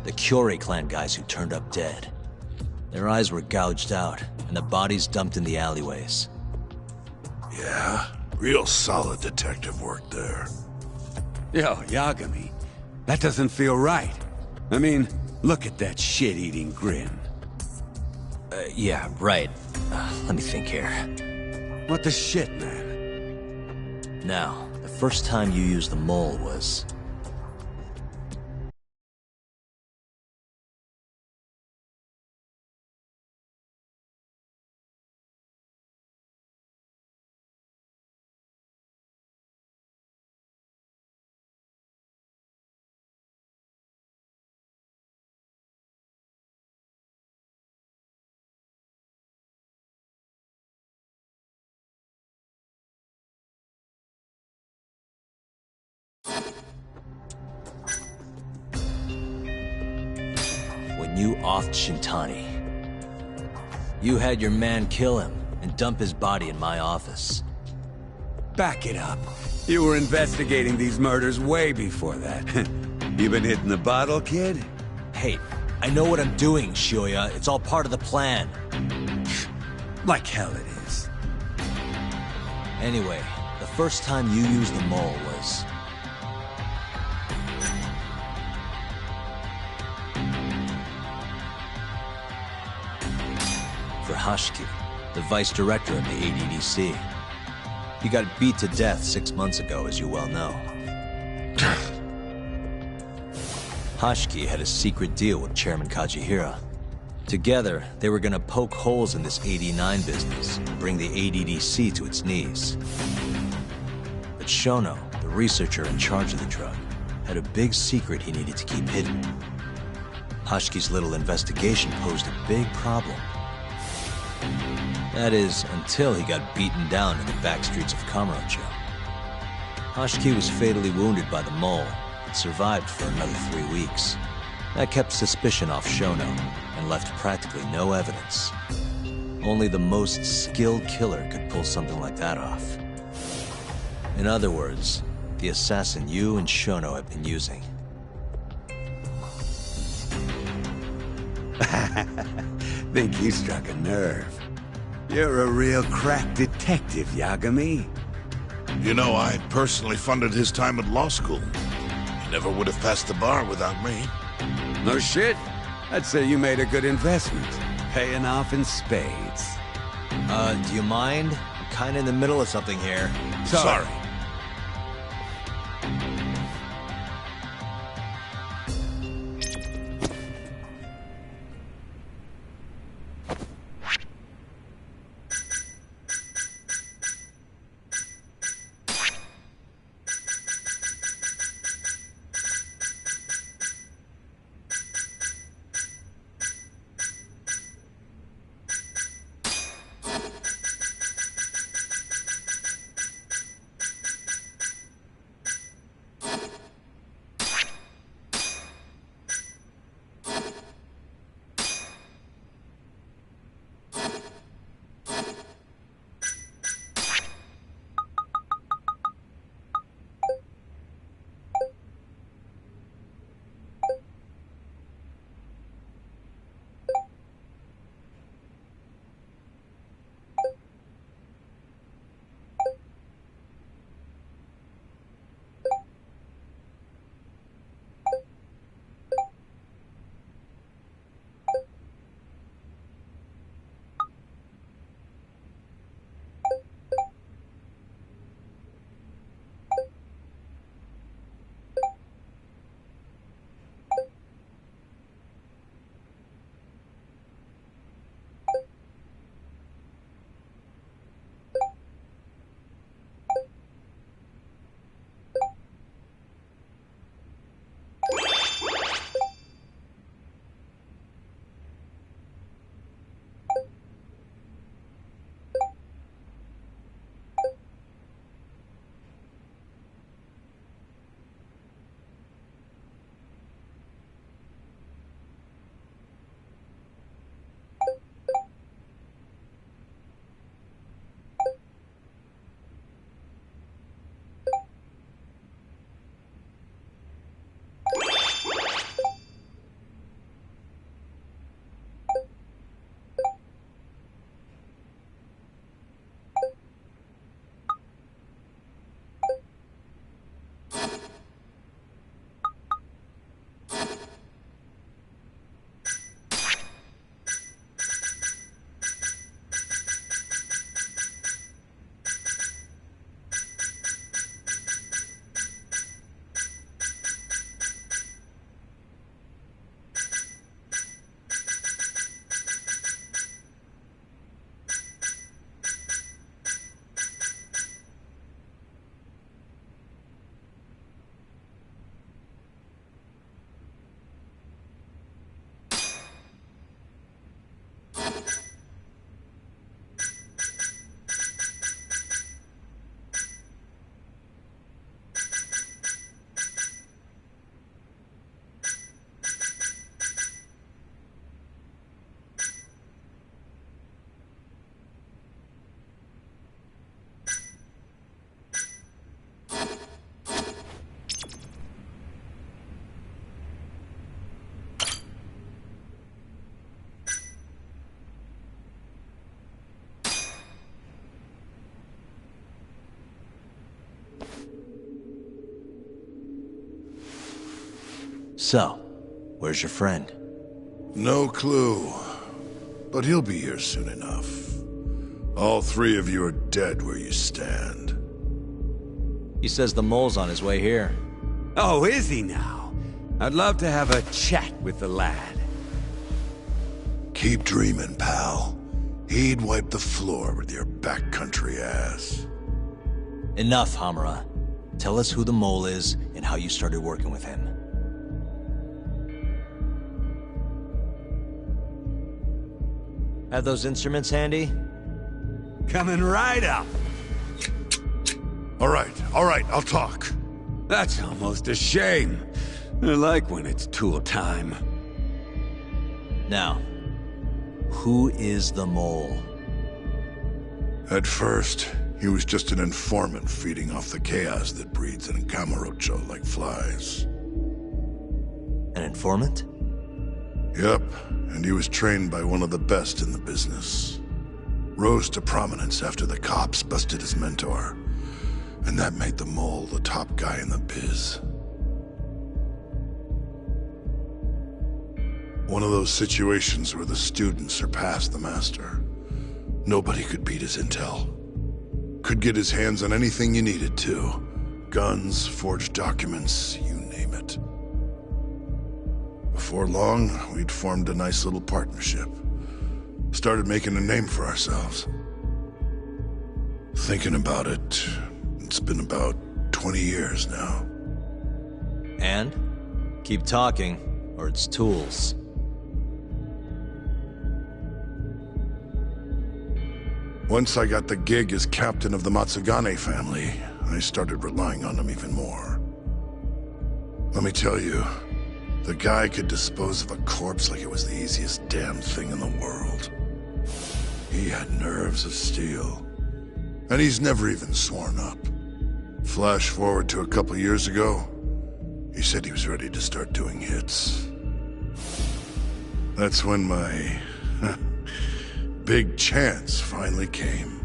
the Kyorei clan guys who turned up dead. Their eyes were gouged out, and the bodies dumped in the alleyways. Yeah, real solid detective work there. Yo, Yagami, that doesn't feel right. I mean, look at that shit-eating grin. Yeah, right. Let me think here. What the shit, man? Now, the first time you used the mole was... when you offed Shintani. You had your man kill him and dump his body in my office. Back it up. You were investigating these murders way before that. You been hitting the bottle, kid? Hey, I know what I'm doing, Shioya. It's all part of the plan. Like hell it is. Anyway, the first time you used the mole was... for Hashiki, the vice director of the ADDC. He got beat to death 6 months ago, as you well know. Hashiki had a secret deal with Chairman Kajihira. Together, they were gonna poke holes in this 89 business and bring the ADDC to its knees. But Shono, the researcher in charge of the drug, had a big secret he needed to keep hidden. Hashiki's little investigation posed a big problem. That is, until he got beaten down in the back streets of Kamurocho. Hashiki was fatally wounded by the mole, but survived for another 3 weeks. That kept suspicion off Shono, and left practically no evidence. Only the most skilled killer could pull something like that off. In other words, the assassin you and Shono have been using. Think you struck a nerve. You're a real crack detective, Yagami. You know, I personally funded his time at law school. He never would have passed the bar without me. No shit. I'd say you made a good investment. Paying off in spades. Do you mind? I'm kinda in the middle of something here. Sorry. So, where's your friend? No clue. But he'll be here soon enough. All three of you are dead where you stand. He says the mole's on his way here. Oh, is he now? I'd love to have a chat with the lad. Keep dreaming, pal. He'd wipe the floor with your backcountry ass. Enough, Hamura. Tell us who the mole is and how you started working with him. Have those instruments handy? Coming right up. All right, I'll talk. That's almost a shame. I like when it's tool time. Now, who is the mole? At first, he was just an informant feeding off the chaos that breeds in Kamurocho like flies. An informant? Yep, and he was trained by one of the best in the business. Rose to prominence after the cops busted his mentor. And that made the mole the top guy in the biz. One of those situations where the student surpassed the master. Nobody could beat his intel. Could get his hands on anything you needed to. Guns, forged documents, you name it. Before long, we'd formed a nice little partnership. Started making a name for ourselves. Thinking about it, it's been about 20 years now. And? Keep talking, or it's tools. Once I got the gig as captain of the Matsugane family, I started relying on him even more. Let me tell you, the guy could dispose of a corpse like it was the easiest damn thing in the world. He had nerves of steel. And he's never even sworn up. Flash forward to a couple years ago, he said he was ready to start doing hits. That's when my big chance finally came.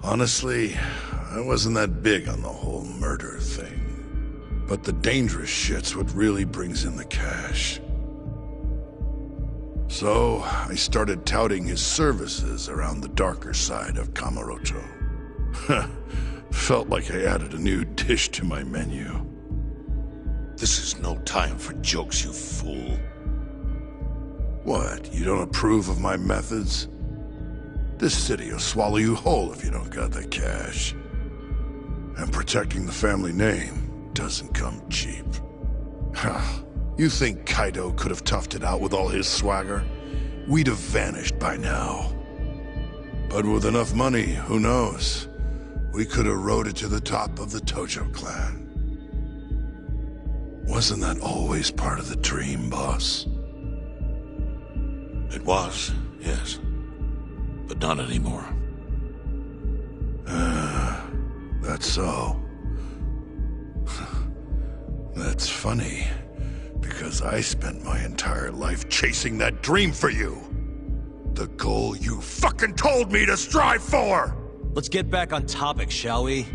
Honestly, I wasn't that big on the whole murder thing. But the dangerous shit's what really brings in the cash. So, I started touting his services around the darker side of Kamurocho. Felt like I added a new dish to my menu. This is no time for jokes, you fool. What, you don't approve of my methods? This city will swallow you whole if you don't got the cash. And protecting the family name doesn't come cheap. You think Kaido could have toughed it out with all his swagger? We'd have vanished by now. But with enough money, who knows? We could have rode it to the top of the Tojo clan. Wasn't that always part of the dream, boss? It was, yes. But not anymore. That's so. That's funny, because I spent my entire life chasing that dream for you. The goal you fucking told me to strive for! Let's get back on topic, shall we?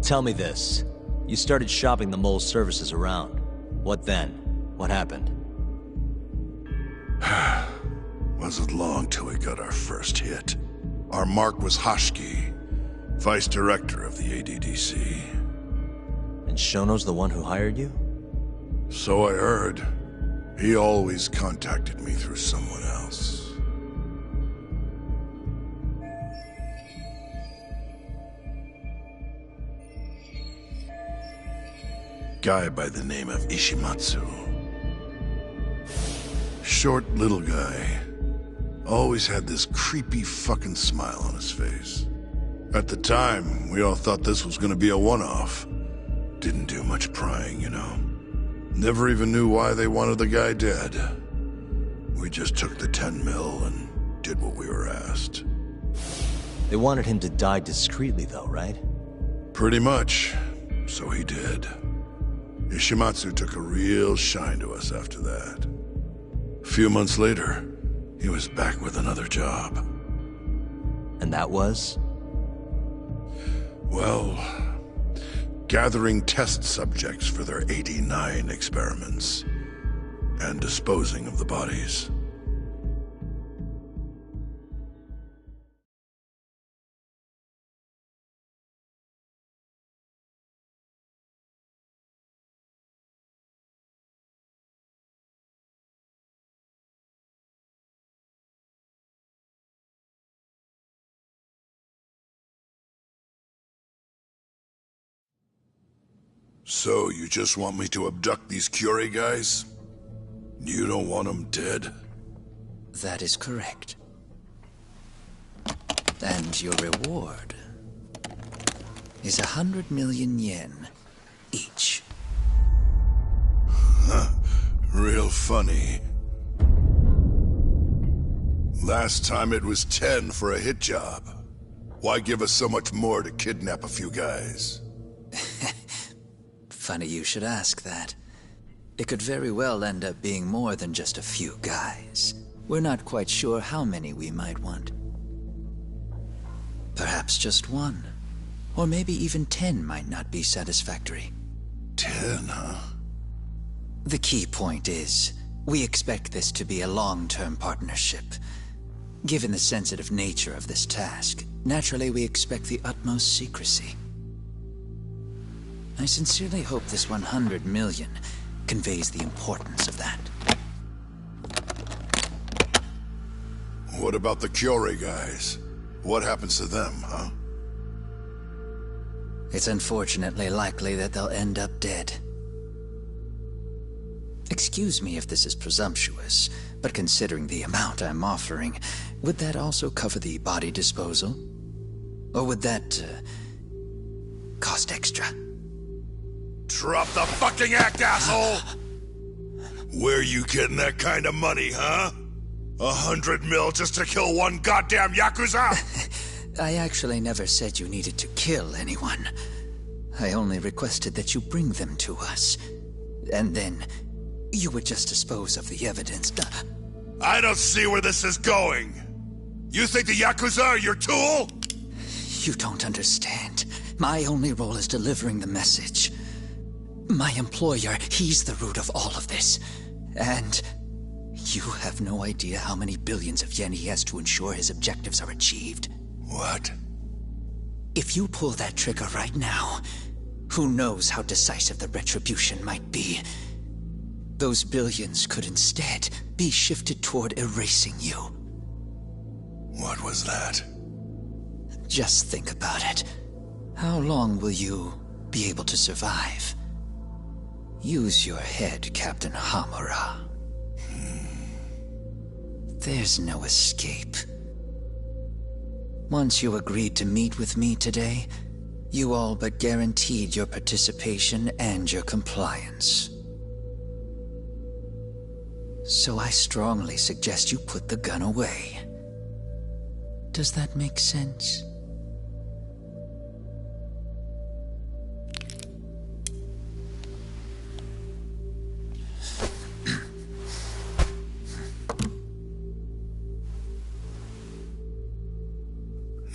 Tell me this. You started shopping the mole's services around. What then? What happened? Wasn't long till we got our first hit. Our mark was Hashiki, vice director of the ADDC. And Shono's the one who hired you? So I heard. He always contacted me through someone else. Guy by the name of Ishimatsu. Short little guy. Always had this creepy fucking smile on his face. At the time, we all thought this was gonna be a one-off. Didn't do much prying, you know. Never even knew why they wanted the guy dead. We just took the 10 mil and did what we were asked. They wanted him to die discreetly though, right? Pretty much. So he did. Ishimatsu took a real shine to us after that. few months later, he was back with another job. And that was? Well, gathering test subjects for their 89 experiments, and disposing of the bodies. So, you just want me to abduct these Curie guys? You don't want them dead? That is correct. And your reward is 100 million yen each. Huh. Real funny. Last time it was 10 for a hit job. Why give us so much more to kidnap a few guys? Funny you should ask that. It could very well end up being more than just a few guys. We're not quite sure how many we might want. Perhaps just one. Or maybe even 10 might not be satisfactory. 10, huh? The key point is, we expect this to be a long-term partnership. Given the sensitive nature of this task, naturally we expect the utmost secrecy. I sincerely hope this 100 million conveys the importance of that. What about the Curie guys? What happens to them, huh? It's unfortunately likely that they'll end up dead. Excuse me if this is presumptuous, but considering the amount I'm offering, would that also cover the body disposal? Or would that, cost extra? Drop the fucking act, asshole! Where you getting that kind of money, huh? 100 mil just to kill one goddamn Yakuza? I actually never said you needed to kill anyone. I only requested that you bring them to us. And then, you would just dispose of the evidence. I don't see where this is going. You think the Yakuza are your tool? You don't understand. My only role is delivering the message. My employer, he's the root of all of this. And you have no idea how many billions of yen he has to ensure his objectives are achieved. What? If you pull that trigger right now, who knows how decisive the retribution might be. Those billions could instead be shifted toward erasing you. What was that? Just think about it. How long will you be able to survive? Use your head, Captain Hamura. There's no escape. Once you agreed to meet with me today, you all but guaranteed your participation and your compliance. So I strongly suggest you put the gun away. Does that make sense?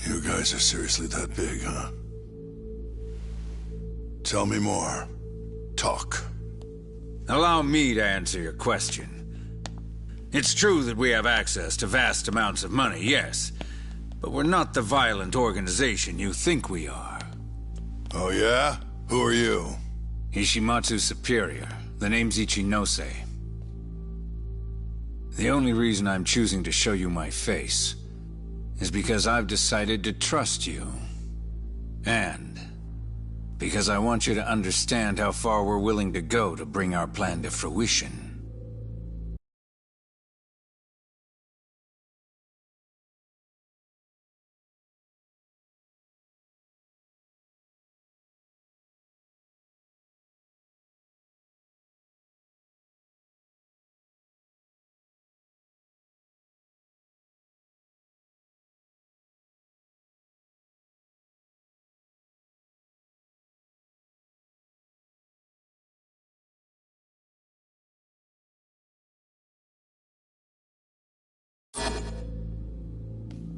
You guys are seriously that big, huh? Tell me more. Talk. Allow me to answer your question. It's true that we have access to vast amounts of money, yes. But we're not the violent organization you think we are. Oh yeah? Who are you? Ishimatsu's superior. The name's Ichinose. The only reason I'm choosing to show you my face is because I've decided to trust you. And because I want you to understand how far we're willing to go to bring our plan to fruition.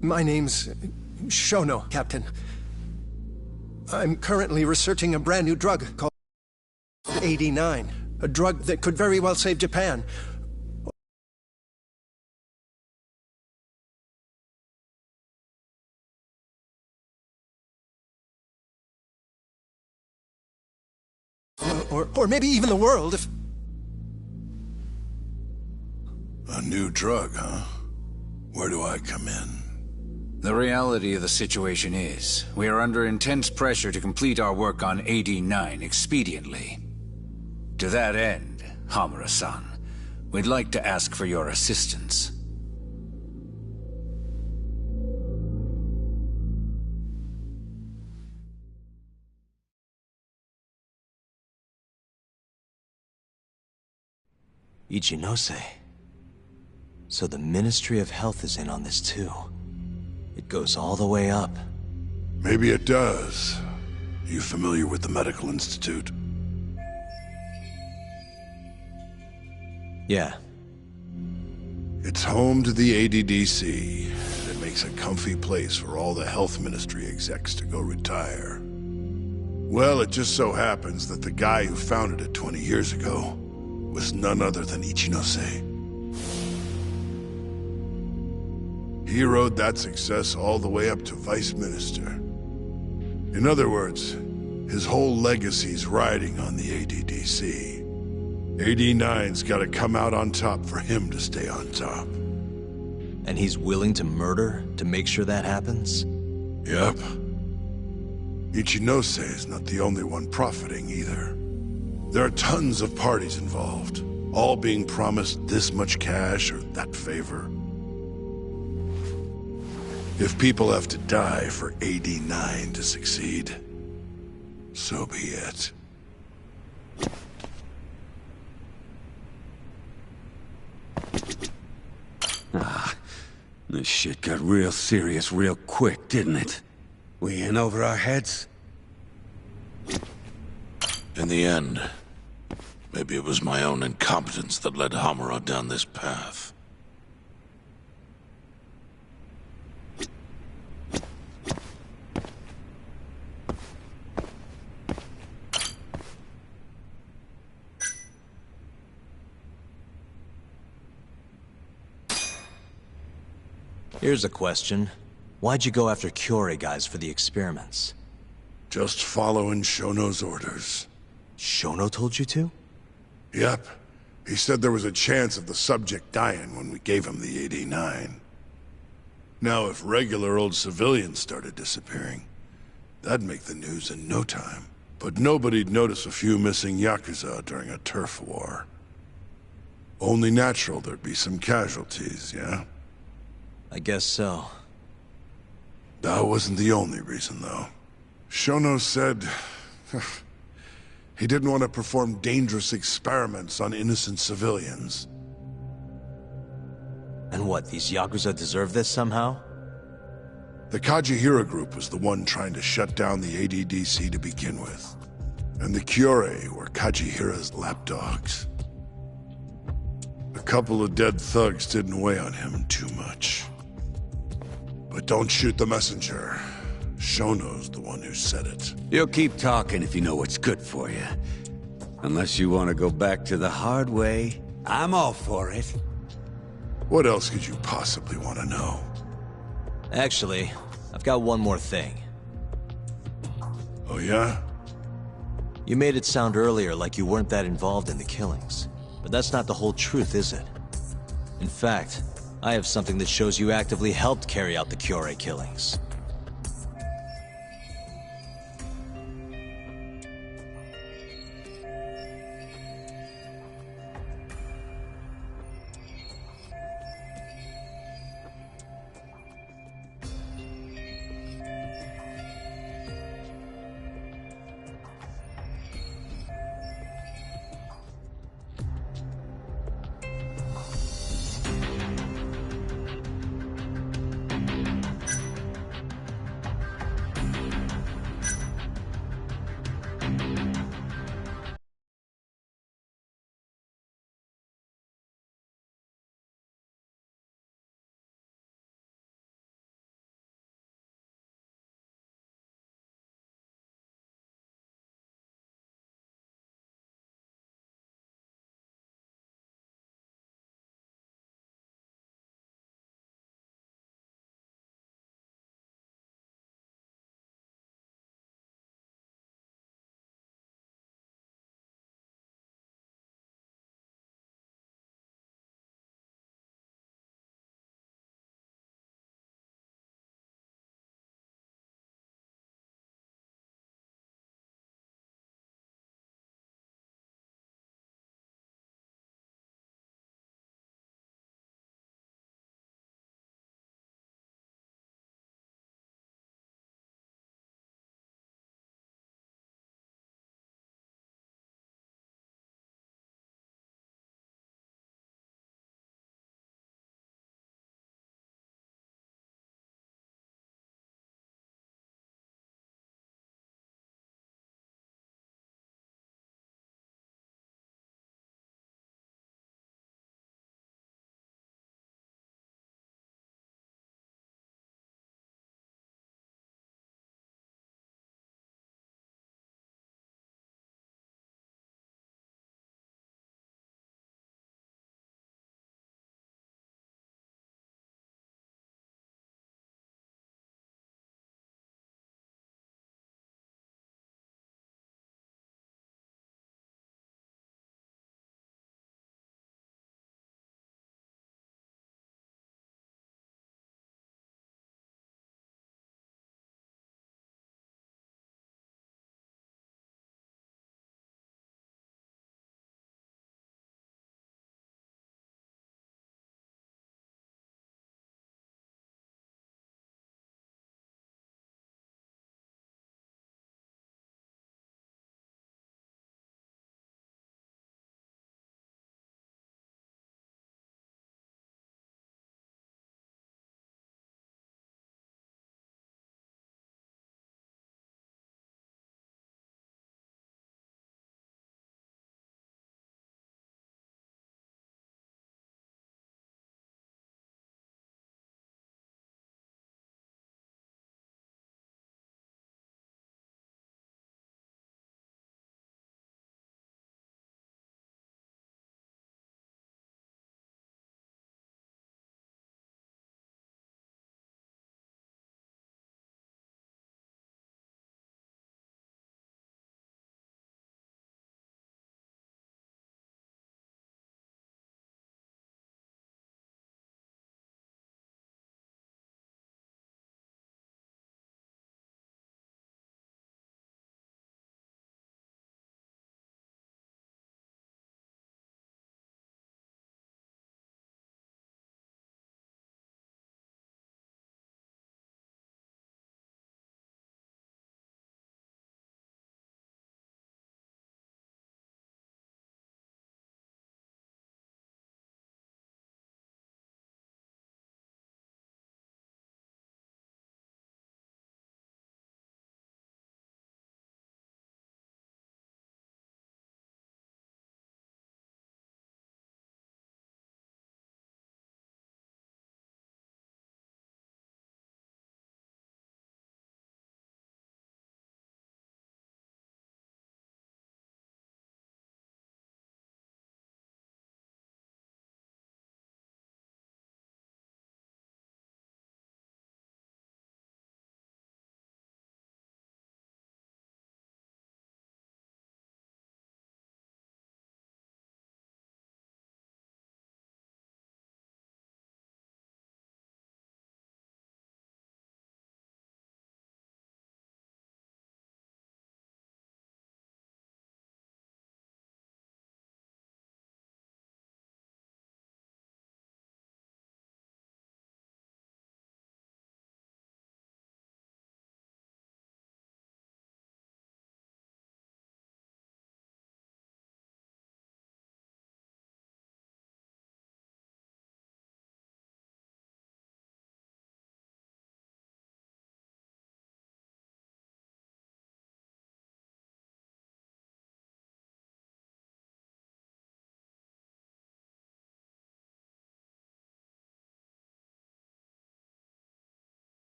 My name's Shono, Captain. I'm currently researching a brand new drug called 89. A drug that could very well save Japan. Or maybe even the world if... A new drug, huh? Where do I come in? The reality of the situation is, we are under intense pressure to complete our work on 89 expediently. To that end, Hamura-san, we'd like to ask for your assistance. Ichinose. So the Ministry of Health is in on this too. It goes all the way up. Maybe it does. Are you familiar with the Medical Institute? Yeah. It's home to the ADDC, and it makes a comfy place for all the Health Ministry execs to go retire. Well, it just so happens that the guy who founded it 20 years ago was none other than Ichinose. He rode that success all the way up to Vice Minister. In other words, his whole legacy's riding on the ADDC. 89's gotta come out on top for him to stay on top. And he's willing to murder to make sure that happens? Yep. Ichinose is not the only one profiting either. There are tons of parties involved, all being promised this much cash or that favor. If people have to die for 89 to succeed, so be it. This shit got real serious real quick, didn't it? We in over our heads? In the end, maybe it was my own incompetence that led Hamura down this path. Here's a question. Why'd you go after Kyorei guys for the experiments? Just following Shono's orders. Shono told you to? Yep. He said there was a chance of the subject dying when we gave him the 89. Now, if regular old civilians started disappearing, that'd make the news in no time. But nobody'd notice a few missing Yakuza during a turf war. Only natural there'd be some casualties, yeah? I guess so. That wasn't the only reason, though. Shono said... he didn't want to perform dangerous experiments on innocent civilians. And what, these Yakuza deserve this somehow? The Kajihira group was the one trying to shut down the ADDC to begin with. And the Kyorei were Kajihira's lapdogs. A couple of dead thugs didn't weigh on him too much. But don't shoot the messenger. Shono's the one who said it. You'll keep talking if you know what's good for you. Unless you want to go back to the hard way, I'm all for it. What else could you possibly want to know? Actually, I've got one more thing. Oh yeah? You made it sound earlier like you weren't that involved in the killings. But that's not the whole truth, is it? In fact, I have something that shows you actively helped carry out the Kyorei killings.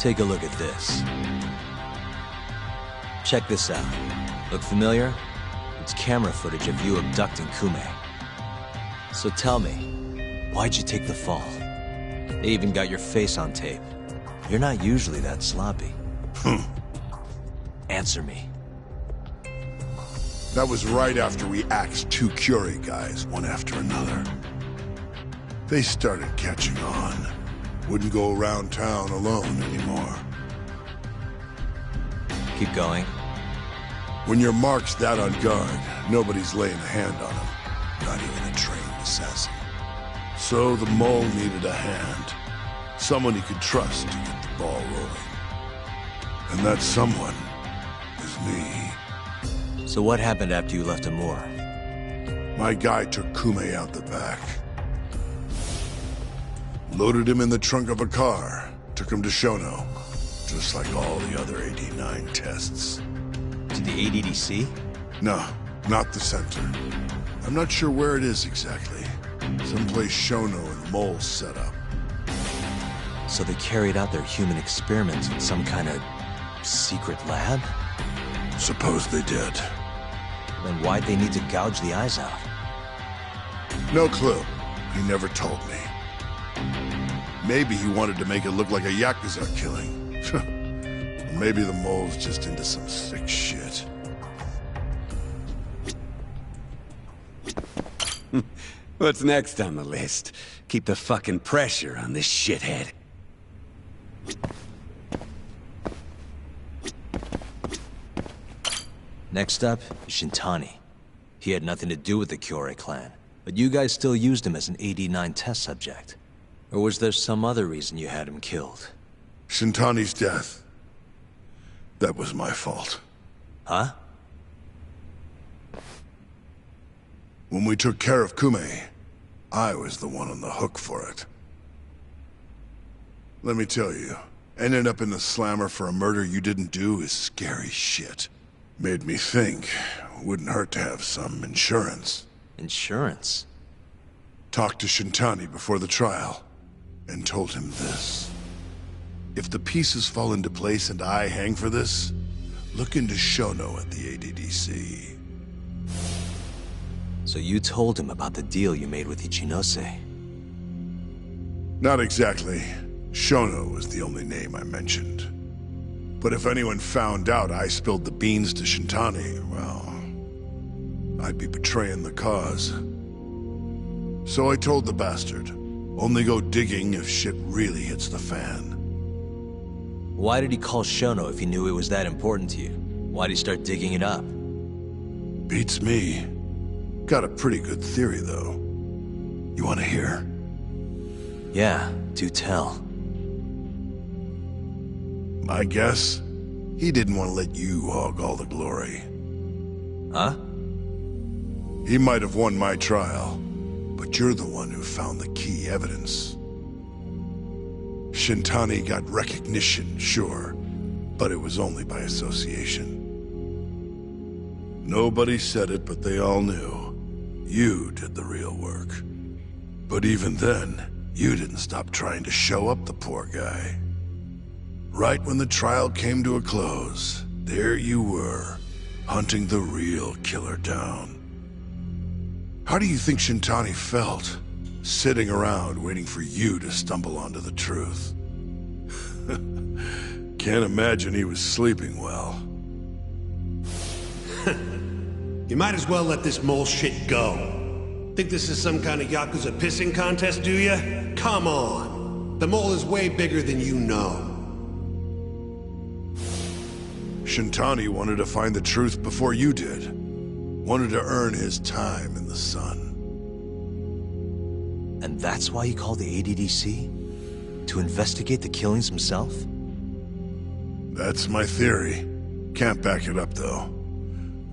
Take a look at this. Check this out. Look familiar? It's camera footage of you abducting Kume. So tell me, why'd you take the fall? They even got your face on tape. You're not usually that sloppy. Answer me. That was right after we axed 2 Curie guys, one after another. They started catching on. Wouldn't go around town alone anymore. Keep going. When your mark's that on guard, nobody's laying a hand on him. Not even a trained assassin. So the mole needed a hand. Someone he could trust to get the ball rolling. And that someone is me. So what happened after you left Amur? My guy took Kume out the back. Loaded him in the trunk of a car. Took him to Shono. Just like all the other 89 tests. To the ADDC? No, not the center. I'm not sure where it is exactly. Someplace Shono and the moles set up. So they carried out their human experiments in some kind of secret lab? Suppose they did. Then why'd they need to gouge the eyes out? No clue. He never told me. Maybe he wanted to make it look like a Yakuza killing. Or maybe the mole's just into some sick shit. What's next on the list? Keep the fucking pressure on this shithead. Next up, Shintani. He had nothing to do with the Kyorei clan, but you guys still used him as an 89 test subject. Or was there some other reason you had him killed? Shintani's death. That was my fault. Huh? When we took care of Kume, I was the one on the hook for it. Let me tell you, ending up in the slammer for a murder you didn't do is scary shit. Made me think, wouldn't hurt to have some insurance. Insurance? Talked to Shintani before the trial, and told him this. If the pieces fall into place and I hang for this, look into Shono at the ADDC. So you told him about the deal you made with Ichinose? Not exactly. Shono was the only name I mentioned. But if anyone found out I spilled the beans to Shintani, well, I'd be betraying the cause. So I told the bastard, only go digging if shit really hits the fan. Why did he call Shono if he knew it was that important to you? Why'd he start digging it up? Beats me. Got a pretty good theory, though. You want to hear? Yeah, do tell. I guess he didn't want to let you hog all the glory. Huh? He might have won my trial, but you're the one who found the key evidence. Shintani got recognition, sure, but it was only by association. Nobody said it, but they all knew. You did the real work. But even then, you didn't stop trying to show up the poor guy. Right when the trial came to a close, there you were, hunting the real killer down. How do you think Shintani felt, sitting around waiting for you to stumble onto the truth? Can't imagine he was sleeping well. You might as well let this mole shit go. Think this is some kind of Yakuza pissing contest, do ya? Come on. The mole is way bigger than you know. Shintani wanted to find the truth before you did. Wanted to earn his time in the sun. And that's why he called the ADDC? To investigate the killings himself? That's my theory. Can't back it up, though.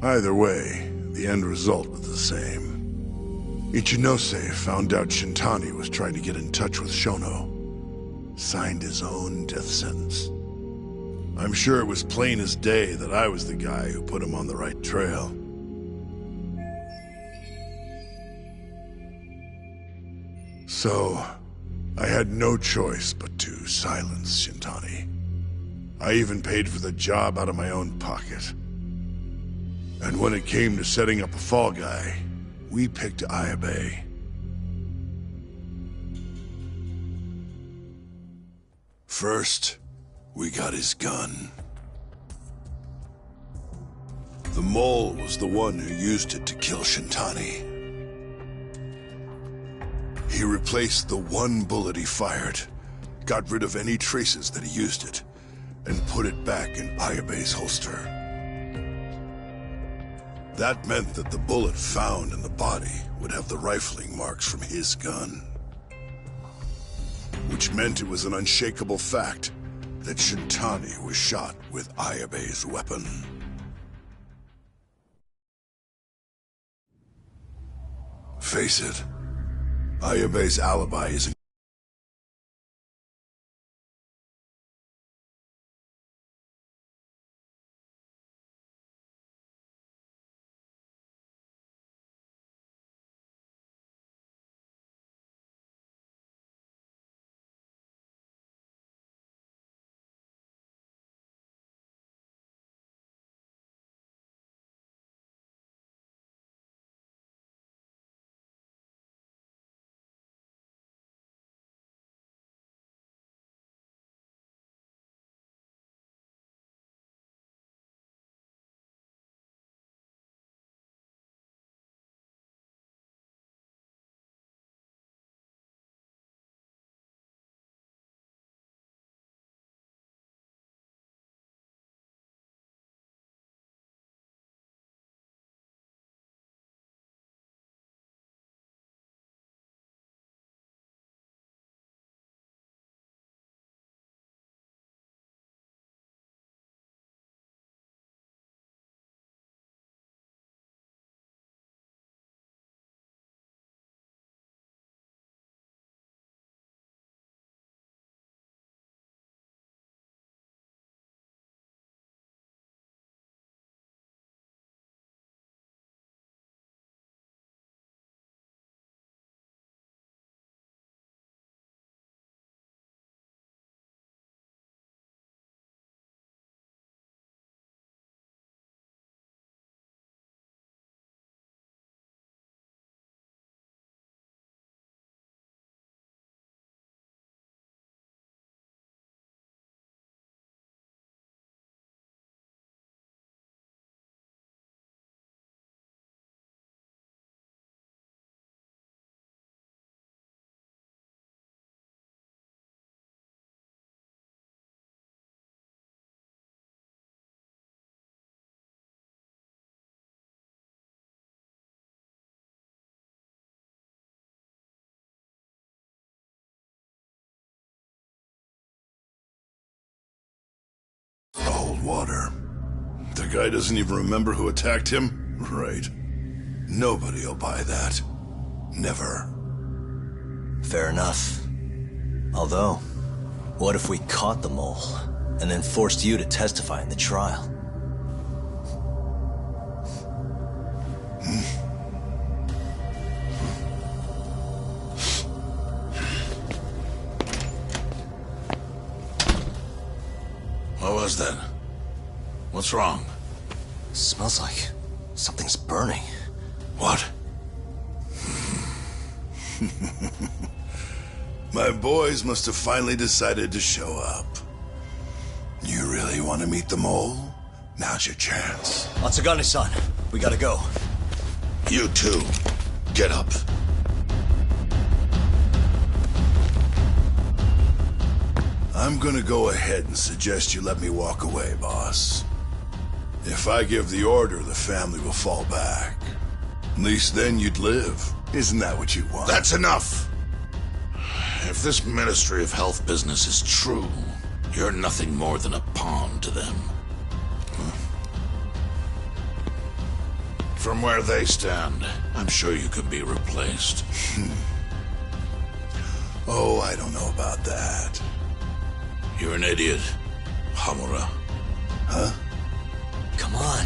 Either way, the end result was the same. Ichinose found out Shintani was trying to get in touch with Shono. Signed his own death sentence. I'm sure it was plain as day that I was the guy who put him on the right trail. So, I had no choice but to silence Shintani. I even paid for the job out of my own pocket. And when it came to setting up a fall guy, we picked Ayabe. First, we got his gun. The mole was the one who used it to kill Shintani. He replaced the one bullet he fired, got rid of any traces that he used it, and put it back in Ayabe's holster. That meant that the bullet found in the body would have the rifling marks from his gun. Which meant it was an unshakable fact that Shintani was shot with Ayabe's weapon. Face it, Ayabe's alibi isn't. Old water. The guy doesn't even remember who attacked him? Right. Nobody'll buy that. Never. Fair enough. Although, what if we caught the mole, and then forced you to testify in the trial? What was that? What's wrong? Smells like something's burning. What? My boys must have finally decided to show up. You really want to meet the mole? Now's your chance. Atsugane-san, we gotta go. You too. Get up. I'm gonna go ahead and suggest you let me walk away, boss. If I give the order, the family will fall back. At least then you'd live. Isn't that what you want? That's enough! If this Ministry of Health business is true, you're nothing more than a pawn to them. From where they stand, I'm sure you could be replaced. Oh, I don't know about that. You're an idiot, Hamura. Huh? Come on.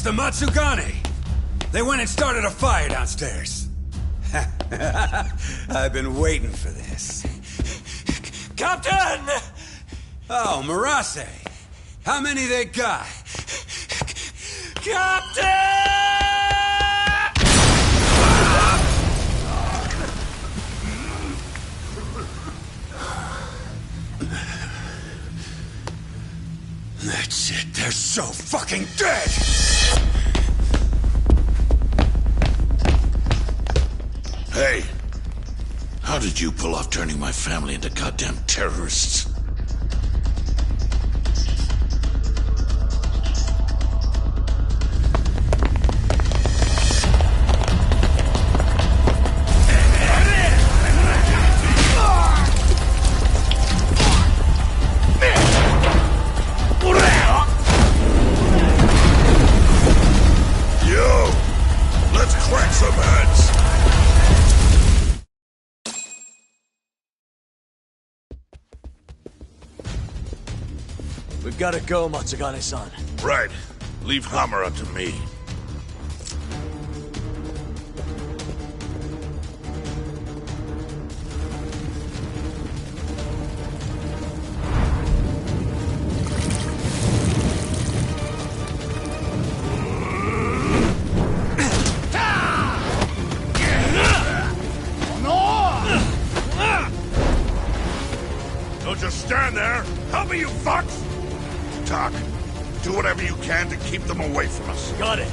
the Matsugane! They went and started a fire downstairs. I've been waiting for this. Captain! Oh, Marase. How many they got? Captain! That's it. They're so fucking dead! Hey, how did you pull off turning my family into goddamn terrorists? We've gotta go, Matsugane-san. Right. Leave Hamura to me. Don't just stand there! Help me, you fucks! Talk. Do whatever you can to keep them away from us. Got it.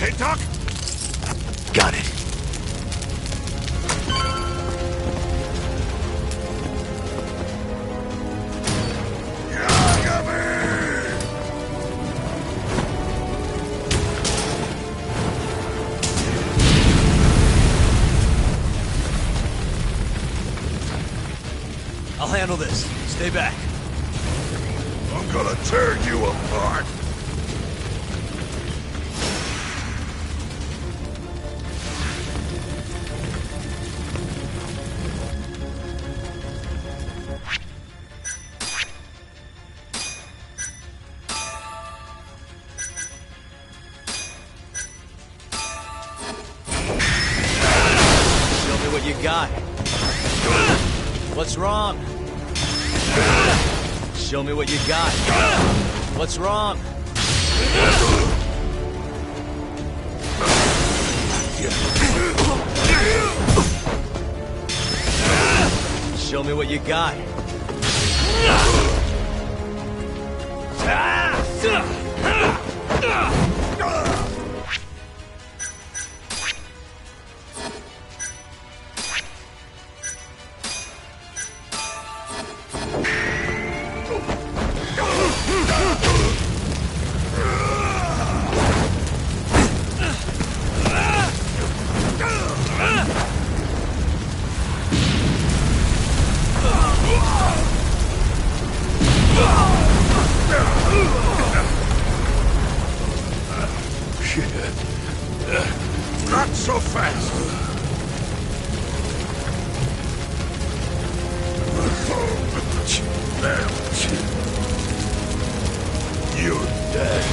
Okay, Doc? Got it. I'll handle this. Stay back. I'm gonna tear you apart. Show me what you got. What's wrong? Show me what you got. What's wrong? Show me what you got. Not so fast. You're dead.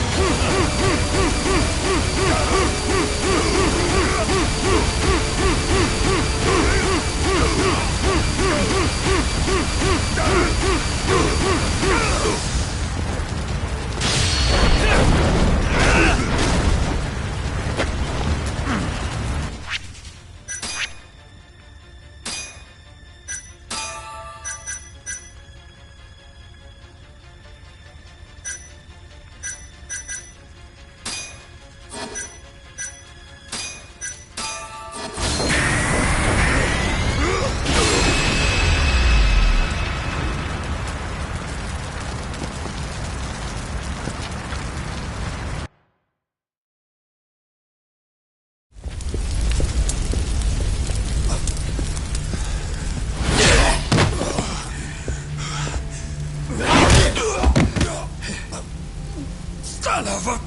Son of a...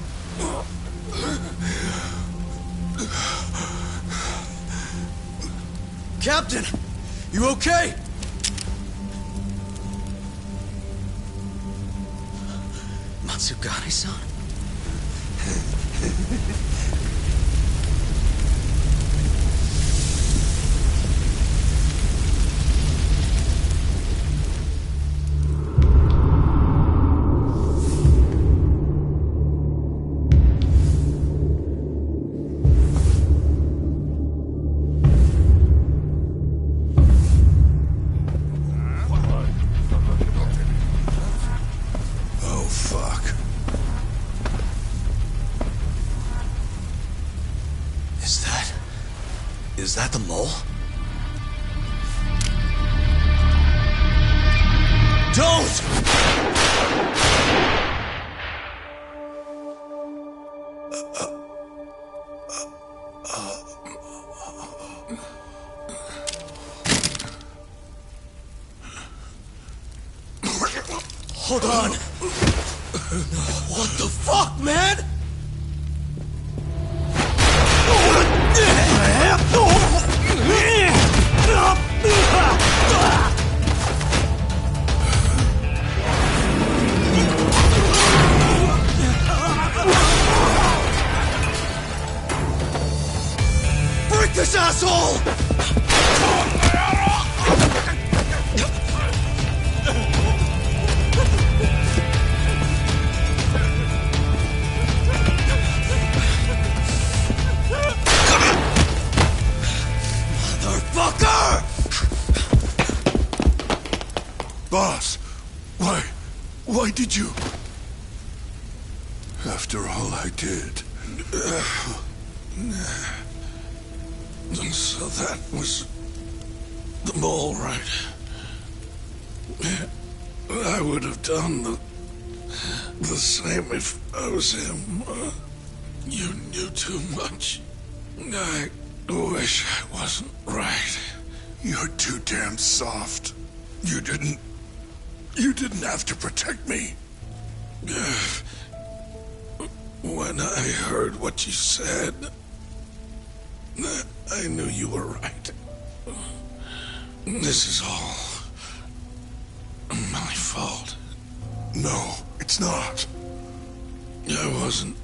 Captain! You okay? Matsugane-san? Is that the mole? Don't! Hold on! What the fuck, man? Break this asshole! Motherfucker! Boss, why did you? After all I did. So that was the mole, right? I would have done the same if I was him. You knew too much. I wish I wasn't right. You're too damn soft. You didn't have to protect me. When I heard what you said, I knew you were right. This is all my fault. No, it's not. I wasn't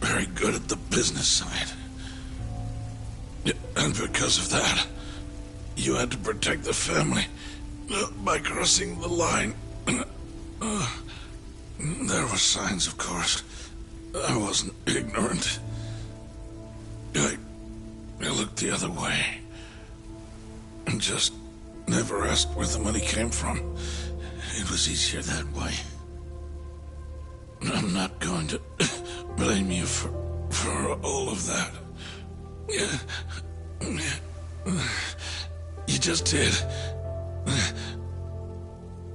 very good at the business side. And because of that, you had to protect the family by crossing the line. There were signs, of course. I wasn't ignorant. I looked the other way. And just never asked where the money came from. It was easier that way. I'm not going to blame you for all of that. You just did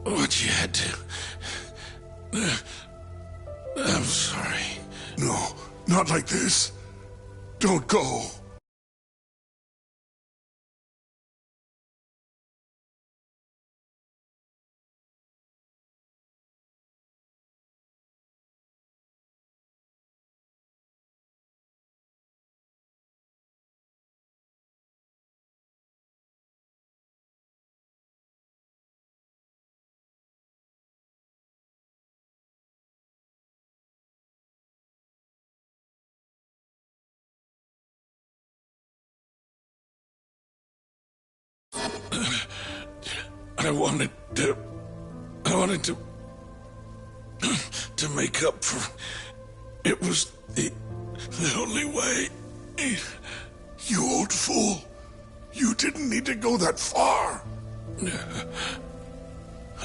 what you had to. I'm sorry. No, not like this. Don't go. I wanted to make up for. It was the only way. You old fool. You didn't need to go that far.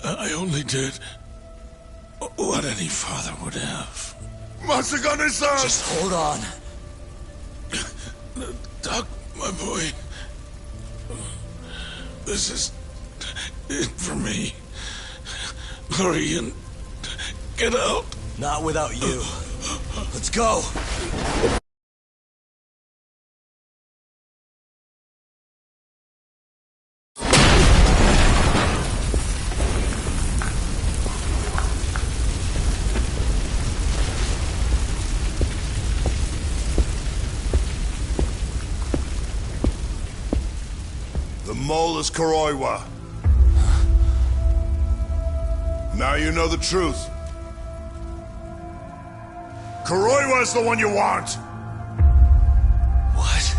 I only did what any father would have. Matsugane-san! Just hold on. Doc, my boy. This is it for me. Hurry and get out. Not without you. Let's go. The mole is Kuroiwa. Now you know the truth. Kuroiwa is the one you want! What?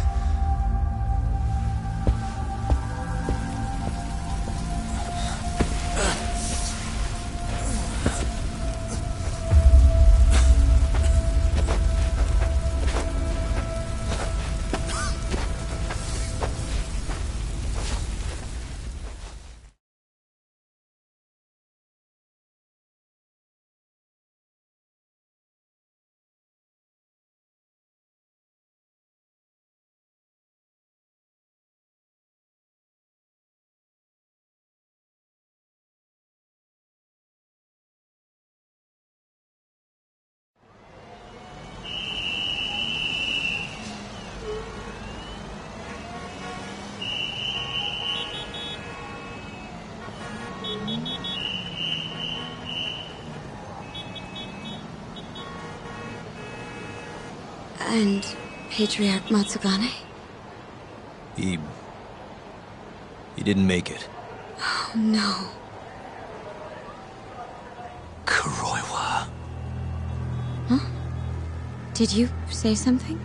And Patriarch Matsugane? He didn't make it. Oh, no. Kuroiwa. Huh? Did you say something?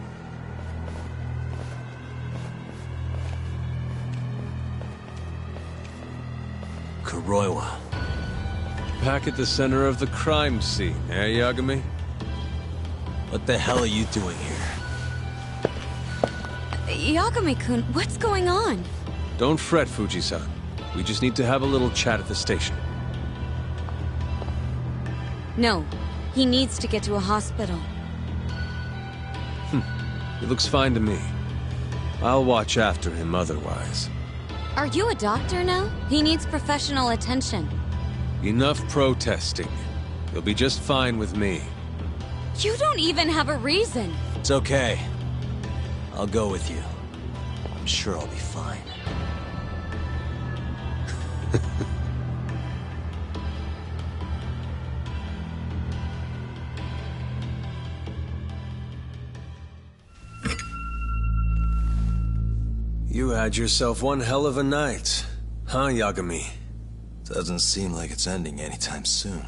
Kuroiwa. Back at the center of the crime scene, eh, Yagami? What the hell are you doing here? Yagami-kun, what's going on? Don't fret, Fuji-san. We just need to have a little chat at the station. No, he needs to get to a hospital. He looks fine to me. I'll watch after him otherwise. Are you a doctor now? He needs professional attention. Enough protesting. You'll be just fine with me. You don't even have a reason. It's okay. I'll go with you. I'm sure I'll be fine. You had yourself one hell of a night, huh, Yagami? Doesn't seem like it's ending anytime soon.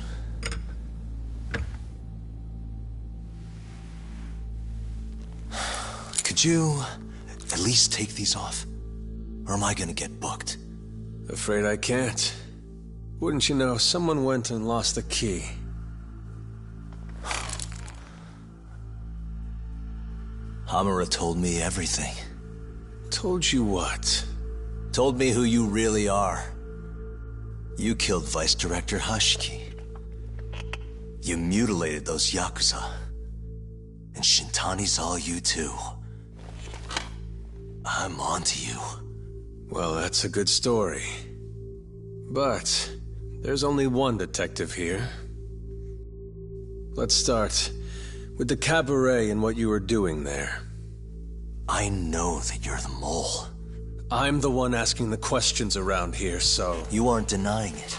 Could you at least take these off? Or am I gonna get booked? Afraid I can't. Wouldn't you know, someone went and lost the key. Hamura told me everything. Told you what? Told me who you really are. You killed Vice Director Hashiki. You mutilated those Yakuza. And Shintani's all you too. I'm onto you. Well, that's a good story. But there's only one detective here. Let's start with the cabaret and what you were doing there. I know that you're the mole. I'm the one asking the questions around here, so... You aren't denying it.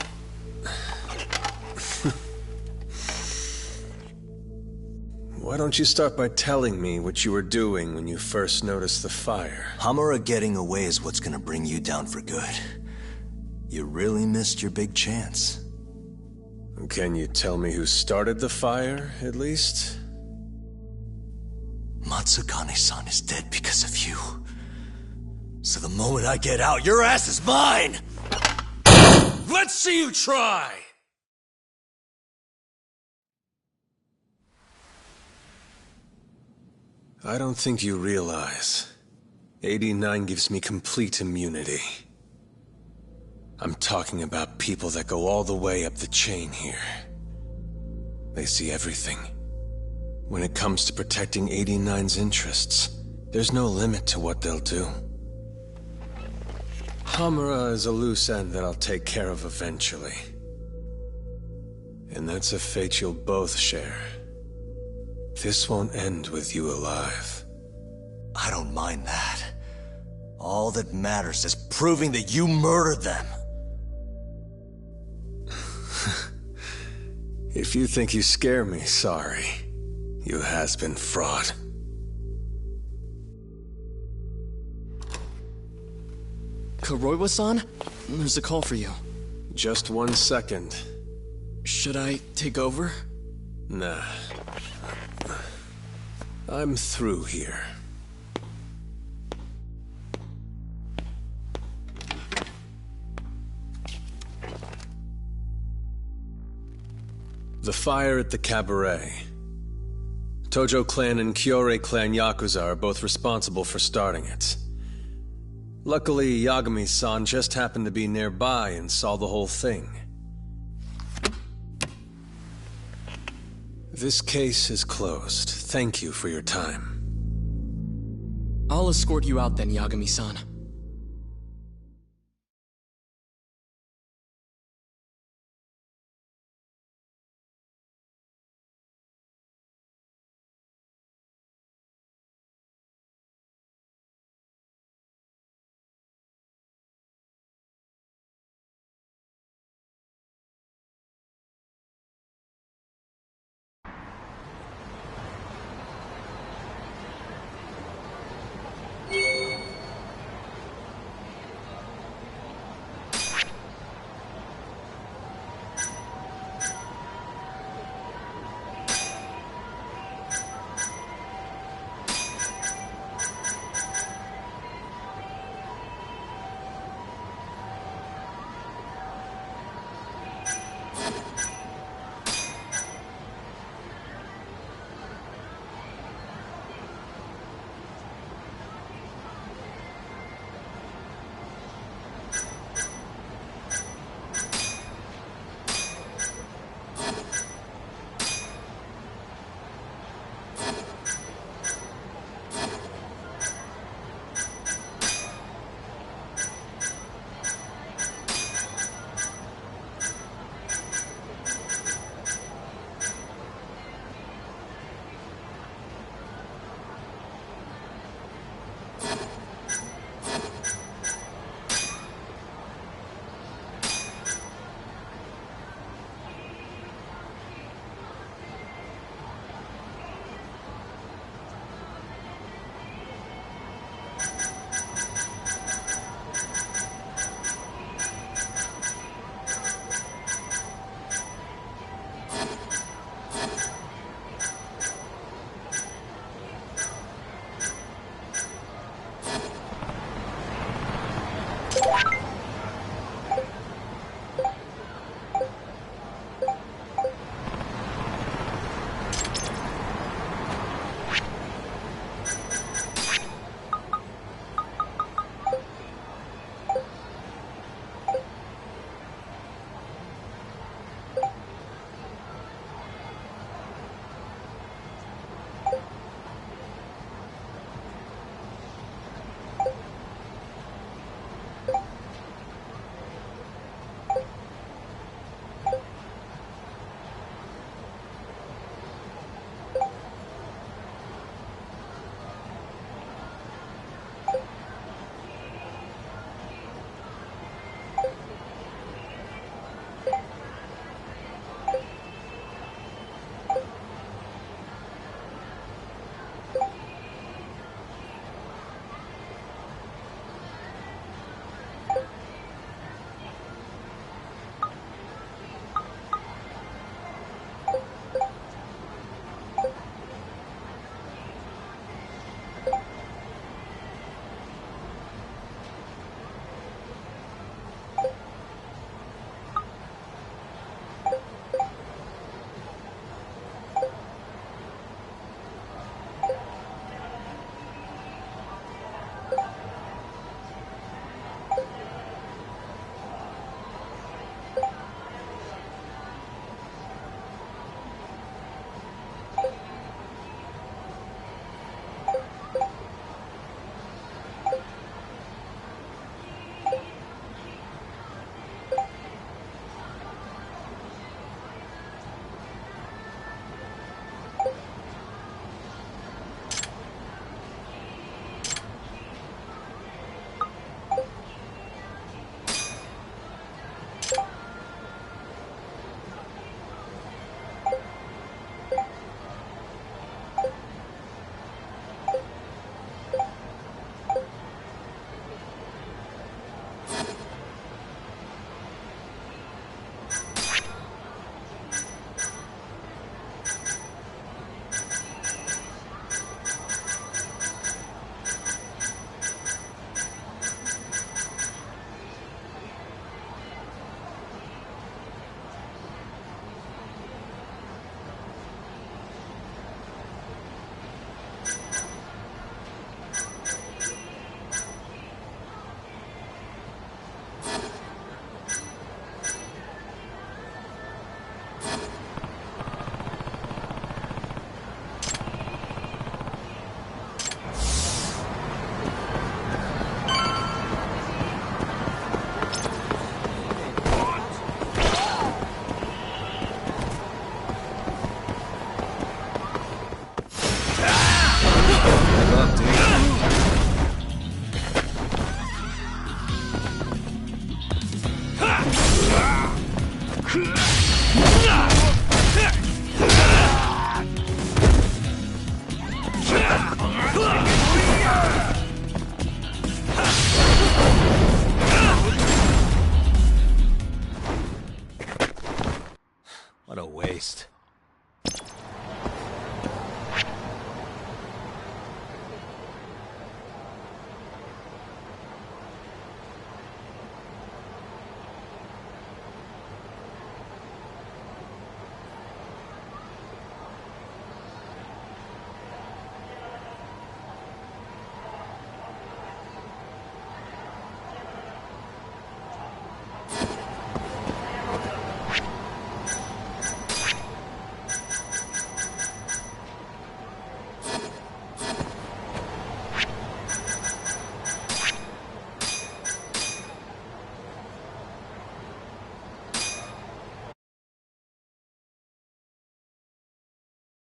Why don't you start by telling me what you were doing when you first noticed the fire? Hamura getting away is what's gonna bring you down for good. You really missed your big chance. Can you tell me who started the fire, at least? Matsugane-san is dead because of you. So the moment I get out, your ass is mine! Let's see you try! I don't think you realize. 89 gives me complete immunity. I'm talking about people that go all the way up the chain here. They see everything. When it comes to protecting 89's interests, there's no limit to what they'll do. Hamura is a loose end that I'll take care of eventually. And that's a fate you'll both share. This won't end with you alive. I don't mind that. All that matters is proving that you murdered them. If you think you scare me, sorry. You has-been fraud. Kuroiwa-san? There's a call for you. Just 1 second. Should I take over? Nah. I'm through here. The fire at the cabaret. Tojo clan and Kyorei clan Yakuza are both responsible for starting it. Luckily, Yagami-san just happened to be nearby and saw the whole thing. This case is closed. Thank you for your time. I'll escort you out then, Yagami-san.